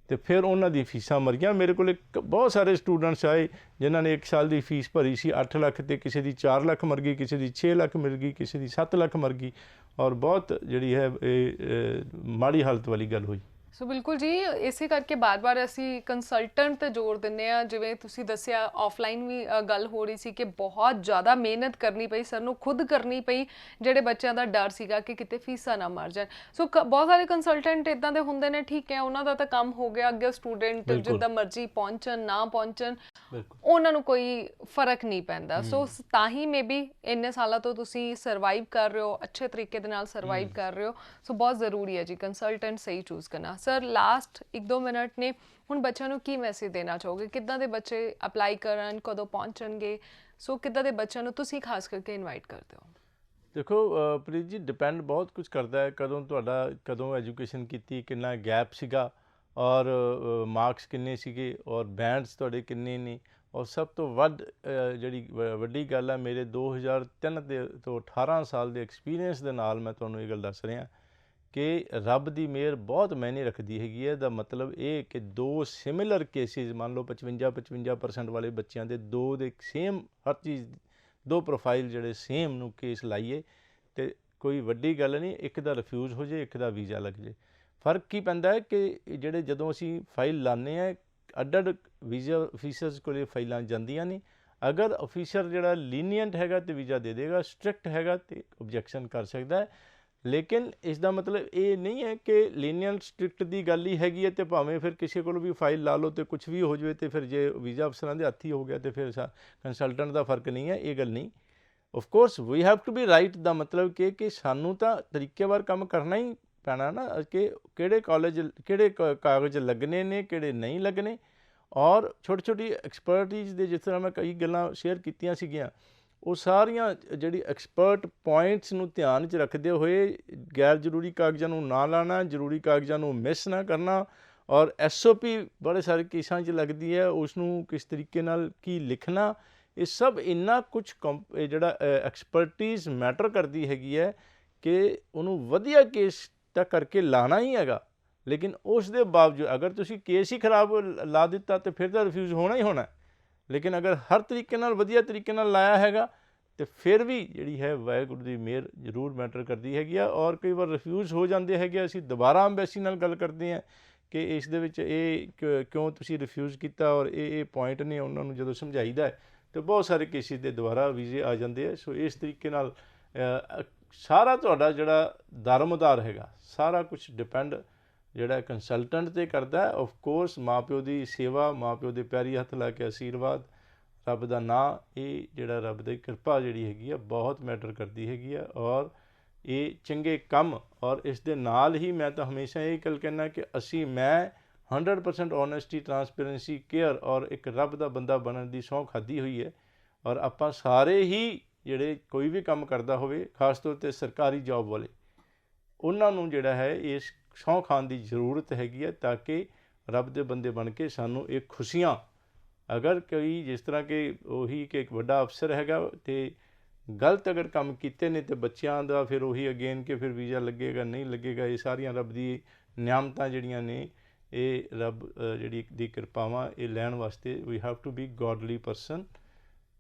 ਅਤੇ ਫਿਰ ਉਹਨਾਂ ਦੀ ਫੀਸਾਂ ਮਰ ਗਈਆਂ। ਮੇਰੇ ਕੋਲ ਬਹੁਤ ਸਾਰੇ ਸਟੂਡੈਂਟਸ ਆਏ ਜਿਨ੍ਹਾਂ ਨੇ 1 ਸਾਲ ਦੀ ਫੀਸ ਭਰੀ ਸੀ 8 ਲੱਖ, ਅਤੇ ਕਿਸੇ ਦੀ 4 ਲੱਖ ਮਰ ਗਈ, ਕਿਸੇ ਦੀ 6 ਲੱਖ ਮਿਲ ਗਈ, ਕਿਸੇ ਦੀ 7 ਲੱਖ ਮਰ ਗਈ, ਔਰ ਬਹੁਤ ਜਿਹੜੀ ਹੈ ਇਹ ਮਾੜੀ ਹਾਲਤ ਵਾਲੀ ਗੱਲ ਹੋਈ। ਸੋ ਬਿਲਕੁਲ ਜੀ, ਇਸੇ ਕਰਕੇ ਬਾਰ-ਬਾਰ ਅਸੀਂ ਕੰਸਲਟੈਂਟ ਤੇ ਜ਼ੋਰ ਦਿੰਦੇ ਆ। ਜਿਵੇਂ ਤੁਸੀਂ ਦੱਸਿਆ ਆਫਲਾਈਨ ਵੀ ਗੱਲ ਹੋ ਰਹੀ ਸੀ ਕਿ ਬਹੁਤ ਜ਼ਿਆਦਾ ਮਿਹਨਤ ਕਰਨੀ ਪਈ, ਸਰ ਨੂੰ ਖੁਦ ਕਰਨੀ ਪਈ, ਜਿਹੜੇ ਬੱਚਿਆਂ ਦਾ ਡਰ ਸੀਗਾ ਕਿ ਕਿਤੇ ਫੀਸਾਂ ਨਾ ਮਰ ਜਾਣ। ਸੋ ਬਹੁਤ ਸਾਰੇ ਕੰਸਲਟੈਂਟ ਇਦਾਂ ਦੇ ਹੁੰਦੇ ਨੇ, ਠੀਕ ਹੈ ਉਹਨਾਂ ਦਾ ਤਾਂ ਕੰਮ ਹੋ ਗਿਆ, ਅੱਗੇ ਸਟੂਡੈਂਟ ਜਿੱਦਾਂ ਮਰਜ਼ੀ ਪਹੁੰਚਣ ਨਾ ਪਹੁੰਚਣ ਉਹਨਾਂ ਨੂੰ ਕੋਈ ਫਰਕ ਨਹੀਂ ਪੈਂਦਾ। ਸੋ ਤਾਂ ਹੀ ਮੇਬੀ ਇੰਨੇ ਸਾਲਾਂ ਤੋਂ ਤੁਸੀਂ ਸਰਵਾਈਵ ਕਰ ਰਹੇ ਹੋ, ਅੱਛੇ ਤਰੀਕੇ ਦੇ ਨਾਲ ਸਰਵਾਈਵ ਕਰ ਰਹੇ ਹੋ। ਸੋ ਬਹੁਤ ਜ਼ਰੂਰੀ ਹੈ ਜੀ ਕੰਸਲਟੈਂਟ ਸਹੀ ਚੂਜ਼ ਕਰਨਾ। ਸਰ ਲਾਸਟ 1-2 ਮਿੰਟ ਨੇ, ਹੁਣ ਬੱਚਿਆਂ ਨੂੰ ਕੀ ਮੈਸੇਜ ਦੇਣਾ ਚਾਹੋਗੇ? ਕਿੱਦਾਂ ਦੇ ਬੱਚੇ ਅਪਲਾਈ ਕਰਨ, ਕਦੋਂ ਪਹੁੰਚਣਗੇ? ਸੋ ਕਿੱਦਾਂ ਦੇ ਬੱਚਿਆਂ ਨੂੰ ਤੁਸੀਂ ਖਾਸ ਕਰਕੇ ਇਨਵਾਈਟ ਕਰਦੇ ਹੋ? ਦੇਖੋ ਪ੍ਰੀਤ ਜੀ, ਡਿਪੈਂਡ ਬਹੁਤ ਕੁਝ ਕਰਦਾ ਹੈ ਕਦੋਂ ਐਜੂਕੇਸ਼ਨ ਕੀਤੀ, ਕਿੰਨਾ ਗੈਪ ਸੀਗਾ, ਔਰ ਮਾਰਕਸ ਕਿੰਨੇ ਸੀਗੇ, ਔਰ ਬੈਂਡਸ ਤੁਹਾਡੇ ਕਿੰਨੇ ਨੇ। ਔਰ ਸਭ ਤੋਂ ਵੱਧ ਜਿਹੜੀ ਵੱਡੀ ਗੱਲ ਹੈ, ਮੇਰੇ 2003 ਤੋਂ 18 ਸਾਲ ਦੇ ਐਕਸਪੀਰੀਅੰਸ ਦੇ ਨਾਲ ਮੈਂ ਤੁਹਾਨੂੰ ਇਹ ਗੱਲ ਦੱਸ ਰਿਹਾ ਕਿ ਰੱਬ ਦੀ ਮਿਹਰ ਬਹੁਤ ਮਾਇਨੇ ਰੱਖਦੀ ਹੈਗੀ ਹੈ। ਇਹਦਾ ਮਤਲਬ ਇਹ ਕਿ 2 ਸਿਮਿਲਰ ਕੇਸਿਸ, ਮੰਨ ਲਓ 55% ਵਾਲੇ ਬੱਚਿਆਂ ਦੇ 2 ਦੇ ਸੇਮ ਹਰ ਚੀਜ਼ 2 ਪ੍ਰੋਫਾਈਲ ਜਿਹੜੇ ਸੇਮ ਨੂੰ ਕੇਸ ਲਾਈਏ ਤੇ ਕੋਈ ਵੱਡੀ ਗੱਲ ਨਹੀਂ, ਇੱਕ ਦਾ ਰਿਫਿਊਜ਼ ਹੋ ਜੇ, ਇੱਕ ਦਾ ਵੀਜ਼ਾ ਲੱਗ ਜੇ। ਫਰਕ ਕੀ ਪੈਂਦਾ ਹੈ ਕਿ ਜਦੋਂ ਅਸੀਂ ਫਾਈਲ ਲਾਉਂਦੇ ਹਾਂ, ਅੱਡ ਵੀਜ਼ਾ ਆਫੀਸਰਸ ਕੋਲ ਫਾਈਲਾਂ ਜਾਂਦੀਆਂ ਨੇ। ਅਗਰ ਆਫੀਸਰ ਜਿਹੜਾ ਲੀਨੀਅੰਟ ਹੈਗਾ ਤੇ ਵੀਜ਼ਾ ਦੇ ਦੇਗਾ, ਸਟ੍ਰਿਕਟ ਹੈਗਾ ਤੇ ਓਬਜੈਕਸ਼ਨ ਕਰ ਸਕਦਾ ਹੈ। ਲੇਕਿਨ ਇਸ ਦਾ ਮਤਲਬ ਇਹ ਨਹੀਂ ਹੈ ਕਿ ਲੀਨੀਅੰਟ ਸਟ੍ਰਿਕਟ ਦੀ ਗੱਲ ਹੀ ਹੈਗੀ ਹੈ ਤੇ ਭਾਵੇਂ ਫਿਰ ਕਿਸੇ ਕੋਲ ਵੀ ਫਾਈਲ ਲਾ ਲਓ ਤੇ ਕੁਛ ਵੀ ਹੋ ਜਾਵੇ, ਤੇ ਫਿਰ ਜੇ ਵੀਜ਼ਾ ਅਫਸਰਾਂ ਦੇ ਹੱਥ ਹੀ ਹੋ ਗਿਆ ਤੇ ਫਿਰ ਕੰਸਲਟੈਂਟ ਦਾ ਫਰਕ ਨਹੀਂ ਹੈ, ਇਹ ਗੱਲ ਨਹੀਂ। Of course we have to be right ਦਾ ਮਤਲਬ ਕਿ ਸਾਨੂੰ ਤਾਂ ਤਰੀਕੇਵਾਰ ਕੰਮ ਕਰਨਾ ਹੀ ਪੈਣਾ ਨਾ, ਕਿ ਕਿਹੜੇ ਕਾਗਜ਼ ਲੱਗਣੇ ਨੇ, ਕਿਹੜੇ ਨਹੀਂ ਲੱਗਣੇ। ਔਰ ਛੋਟੀ ਐਕਸਪਰਟੀਜ਼ ਦੇ, ਜਿਸ ਤਰ੍ਹਾਂ ਮੈਂ ਕਈ ਗੱਲਾਂ ਸ਼ੇਅਰ ਕੀਤੀਆਂ ਸੀਗੀਆਂ, ਉਹ ਸਾਰੀਆਂ ਜਿਹੜੀ ਐਕਸਪਰਟ ਪੁਆਇੰਟਸ ਨੂੰ ਧਿਆਨ 'ਚ ਰੱਖਦੇ ਹੋਏ ਗੈਰ ਜ਼ਰੂਰੀ ਕਾਗਜ਼ਾਂ ਨੂੰ ਨਾ ਲਾਣਾ, ਜ਼ਰੂਰੀ ਕਾਗਜ਼ਾਂ ਨੂੰ ਮਿਸ ਨਾ ਕਰਨਾ। ਔਰ SOP ਬੜੇ ਸਾਰੇ ਕੇਸਾਂ 'ਚ ਲੱਗਦੀ ਹੈ, ਉਸ ਨੂੰ ਕਿਸ ਤਰੀਕੇ ਨਾਲ ਕੀ ਲਿਖਣਾ, ਇਹ ਸਭ ਇੰਨਾ ਕੁਛ ਜਿਹੜਾ ਐਕਸਪਰਟੀਜ਼ ਮੈਟਰ ਕਰਦੀ ਹੈਗੀ ਹੈ ਕਿ ਉਹਨੂੰ ਵਧੀਆ ਕੇਸ ਤਾਂ ਕਰਕੇ ਲਾਣਾ ਹੀ ਹੈਗਾ। ਲੇਕਿਨ ਉਸ ਦੇ ਬਾਵਜੂਦ ਅਗਰ ਤੁਸੀਂ ਕੇਸ ਹੀ ਖਰਾਬ ਲਾ ਦਿੱਤਾ ਤਾਂ ਫਿਰ ਤਾਂ ਰਿਫਿਊਜ਼ ਹੋਣਾ ਹੀ ਹੋਣਾ। ਲੇਕਿਨ ਅਗਰ ਹਰ ਤਰੀਕੇ ਨਾਲ ਵਧੀਆ ਤਰੀਕੇ ਨਾਲ ਲਾਇਆ ਹੈਗਾ ਤੇ ਫਿਰ ਵੀ ਜਿਹੜੀ ਹੈ ਵਾਹਿਗੁਰੂ ਦੀ ਮਿਹਰ ਜ਼ਰੂਰ ਮੈਟਰ ਕਰਦੀ ਹੈਗੀ ਆ। ਔਰ ਕਈ ਵਾਰ ਰਿਫਿਊਜ਼ ਹੋ ਜਾਂਦੇ ਹੈਗੇ, ਅਸੀਂ ਦੁਬਾਰਾ ਅੰਬੈਸੀ ਨਾਲ ਗੱਲ ਕਰਦੇ ਹਾਂ ਕਿ ਇਸ ਦੇ ਵਿੱਚ ਇਹ ਕਿਉਂ ਤੁਸੀਂ ਰਿਫਿਊਜ਼ ਕੀਤਾ, ਔਰ ਇਹ ਪੁਆਇੰਟ ਨੇ, ਉਹਨਾਂ ਨੂੰ ਜਦੋਂ ਸਮਝਾਈਦਾ ਤੇ ਬਹੁਤ ਸਾਰੇ ਕੇਸਿਸ ਦੇ ਦੁਬਾਰਾ ਵੀਜ਼ੇ ਆ ਜਾਂਦੇ ਆ। ਸੋ ਇਸ ਤਰੀਕੇ ਨਾਲ ਸਾਰਾ ਤੁਹਾਡਾ ਜਿਹੜਾ ਦਾਰਮੋਦਾਰ ਹੈਗਾ, ਸਾਰਾ ਕੁਛ ਡਿਪੈਂਡ ਜਿਹੜਾ ਕੰਸਲਟੈਂਟ 'ਤੇ ਕਰਦਾ ਹੈ। ਆਫ ਕੋਰਸ ਮਾਂ ਪਿਓ ਦੀ ਸੇਵਾ, ਮਾਂ ਪਿਓ ਦੇ ਪੈਰੀ ਹੱਥ ਲਾ ਕੇ ਆਸ਼ੀਰਵਾਦ, ਰੱਬ ਦਾ ਨਾਂ, ਇਹ ਜਿਹੜਾ ਰੱਬ ਦੀ ਕਿਰਪਾ ਜਿਹੜੀ ਹੈਗੀ ਆ ਬਹੁਤ ਮੈਟਰ ਕਰਦੀ ਹੈਗੀ ਆ। ਔਰ ਇਹ ਚੰਗੇ ਕੰਮ, ਔਰ ਇਸ ਦੇ ਨਾਲ ਹੀ ਮੈਂ ਤਾਂ ਹਮੇਸ਼ਾ ਇਹ ਗੱਲ ਕਹਿੰਦਾ ਕਿ ਮੈਂ 100% ਓਨੈਸਟੀ, ਟਰਾਂਸਪੇਰੈਂਸੀ, ਕੇਅਰ ਔਰ ਇੱਕ ਰੱਬ ਦਾ ਬੰਦਾ ਬਣਨ ਦੀ ਸਹੁੰ ਖਾਧੀ ਹੋਈ ਹੈ। ਔਰ ਆਪਾਂ ਸਾਰੇ ਹੀ ਜਿਹੜੇ ਕੋਈ ਵੀ ਕੰਮ ਕਰਦਾ ਹੋਵੇ, ਖਾਸ ਤੌਰ 'ਤੇ ਸਰਕਾਰੀ ਜੋਬ ਵਾਲੇ, ਉਹਨਾਂ ਨੂੰ ਜਿਹੜਾ ਹੈ ਇਸ ਸਹੁੰ ਖਾਣ ਦੀ ਜ਼ਰੂਰਤ ਹੈਗੀ ਹੈ, ਤਾਂ ਕਿ ਰੱਬ ਦੇ ਬੰਦੇ ਬਣ ਕੇ ਸਾਨੂੰ ਇਹ ਖੁਸ਼ੀਆਂ, ਅਗਰ ਕੋਈ ਜਿਸ ਤਰ੍ਹਾਂ ਕਿ ਉਹੀ ਕਿ ਇੱਕ ਵੱਡਾ ਅਫਸਰ ਹੈਗਾ ਅਤੇ ਗਲਤ ਅਗਰ ਕੰਮ ਕੀਤੇ ਨੇ, ਅਤੇ ਬੱਚਿਆਂ ਦਾ ਫਿਰ ਉਹੀ ਅਗੇਨ ਕਿ ਫਿਰ ਵੀਜ਼ਾ ਲੱਗੇਗਾ ਨਹੀਂ ਲੱਗੇਗਾ, ਇਹ ਸਾਰੀਆਂ ਰੱਬ ਦੀ ਨਿਆਮਤਾਂ ਜਿਹੜੀਆਂ ਨੇ, ਇਹ ਰੱਬ ਜਿਹੜੀ ਦੀ ਕਿਰਪਾਵਾਂ, ਇਹ ਲੈਣ ਵਾਸਤੇ ਵੀ have to be godly person.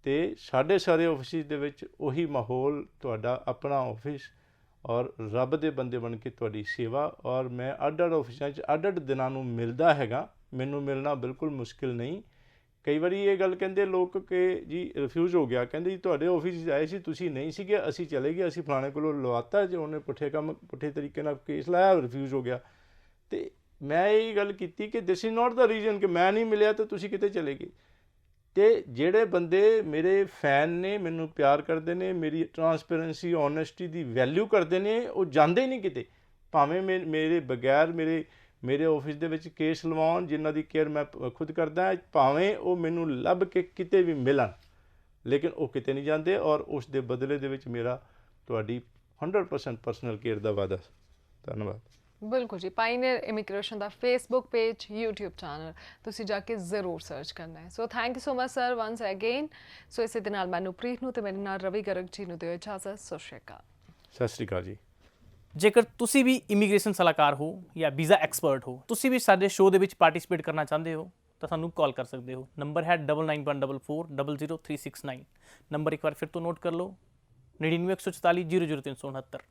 ਅਤੇ ਸਾਡੇ ਸਾਰੇ ਆਫਿਸ ਦੇ ਵਿੱਚ ਉਹੀ ਮਾਹੌਲ, ਤੁਹਾਡਾ ਆਪਣਾ ਆਫਿਸ ਔਰ ਰੱਬ ਦੇ ਬੰਦੇ ਬਣ ਕੇ ਤੁਹਾਡੀ ਸੇਵਾ। ਔਰ ਮੈਂ ਅੱਡ ਆਫਿਸਾਂ 'ਚ ਅੱਡ ਦਿਨਾਂ ਨੂੰ ਮਿਲਦਾ ਹੈਗਾ, ਮੈਨੂੰ ਮਿਲਣਾ ਬਿਲਕੁਲ ਮੁਸ਼ਕਿਲ ਨਹੀਂ। ਕਈ ਵਾਰੀ ਇਹ ਗੱਲ ਕਹਿੰਦੇ ਲੋਕ ਕਿ ਜੀ ਰਿਫਿਊਜ਼ ਹੋ ਗਿਆ, ਕਹਿੰਦੇ ਜੀ ਤੁਹਾਡੇ ਆਫਿਸ 'ਚ ਆਏ ਸੀ, ਤੁਸੀਂ ਨਹੀਂ ਸੀਗੇ, ਅਸੀਂ ਚਲੇ ਗਏ, ਅਸੀਂ ਫਲਾਣੇ ਕੋਲੋਂ ਲਵਾਤਾ, ਜੇ ਉਹਨੇ ਪੁੱਠੇ ਤਰੀਕੇ ਨਾਲ ਕੇਸ ਲਾਇਆ, ਰਿਫਿਊਜ਼ ਹੋ ਗਿਆ। ਅਤੇ ਮੈਂ ਇਹ ਗੱਲ ਕੀਤੀ ਕਿ this is not the reason ਕਿ ਮੈਂ ਨਹੀਂ ਮਿਲਿਆ ਤਾਂ ਤੁਸੀਂ ਕਿਤੇ ਚਲੇ ਗਏ। ਅਤੇ ਜਿਹੜੇ ਬੰਦੇ ਮੇਰੇ ਫੈਨ ਨੇ, ਮੈਨੂੰ ਪਿਆਰ ਕਰਦੇ ਨੇ, ਮੇਰੀ ਟਰਾਂਸਪੇਰੈਂਸੀ, ਓਨੈਸਟੀ ਦੀ ਵੈਲਿਊ ਕਰਦੇ ਨੇ, ਉਹ ਜਾਂਦੇ ਨਹੀਂ ਕਿਤੇ, ਭਾਵੇਂ ਮੇਰੇ ਬਗੈਰ ਮੇਰੇ ਆਫਿਸ ਦੇ ਵਿੱਚ ਕੇਸ ਲਵਾਉਣ, ਜਿਨ੍ਹਾਂ ਦੀ ਕੇਅਰ ਮੈਂ ਖੁਦ ਕਰਦਾ, ਭਾਵੇਂ ਉਹ ਮੈਨੂੰ ਲੱਭ ਕੇ ਕਿਤੇ ਵੀ ਮਿਲਣ, ਲੇਕਿਨ ਉਹ ਕਿਤੇ ਨਹੀਂ ਜਾਂਦੇ। ਔਰ ਉਸ ਦੇ ਬਦਲੇ ਦੇ ਵਿੱਚ ਮੇਰਾ ਤੁਹਾਡੀ 100% ਪਰਸਨਲ ਕੇਅਰ ਦਾ ਵਾਅਦਾ। ਧੰਨਵਾਦ। ਬਿਲਕੁਲ ਜੀ, ਪਾਇਨੀਅਰ ਇਮੀਗ੍ਰੇਸ਼ਨ ਦਾ ਫੇਸਬੁੱਕ ਪੇਜ, YouTube ਚੈਨਲ ਤੁਸੀਂ ਜਾ ਕੇ ਜ਼ਰੂਰ ਸਰਚ ਕਰਨਾ ਹੈ। So thank you so much sir once again. So ਇਸੇ ਦੇ ਨਾਲ ਮੈਨੂੰ ਪ੍ਰੀਤ ਨੂੰ ਤੇ ਮੇਰੇ ਨਾਲ ਰਵੀ ਗਰਗ ਜੀ ਨੂੰ ਦਿਓ ਇਜਾਜ਼ਤ। ਸਤਿ ਸ਼੍ਰੀ ਅਕਾਲ। ਸਤਿ ਸ਼੍ਰੀ ਅਕਾਲ ਜੀ। ਜੇਕਰ ਤੁਸੀਂ ਵੀ ਇਮੀਗ੍ਰੇਸ਼ਨ ਸਲਾਹਕਾਰ ਹੋ ਜਾਂ ਵੀਜ਼ਾ ਐਕਸਪਰਟ ਹੋ, ਤੁਸੀਂ ਵੀ ਸਾਡੇ ਸ਼ੋਅ ਦੇ ਵਿੱਚ ਪਾਰਟਿਸਿਪੇਟ ਕਰਨਾ ਚਾਹੁੰਦੇ ਹੋ ਤਾਂ ਸਾਨੂੰ ਕਾਲ ਕਰ ਸਕਦੇ ਹੋ। ਨੰਬਰ ਹੈ 9914400369। ਨੰਬਰ ਇੱਕ ਵਾਰ ਫਿਰ ਤੋਂ ਨੋਟ ਕਰ ਲਓ, 9914400369।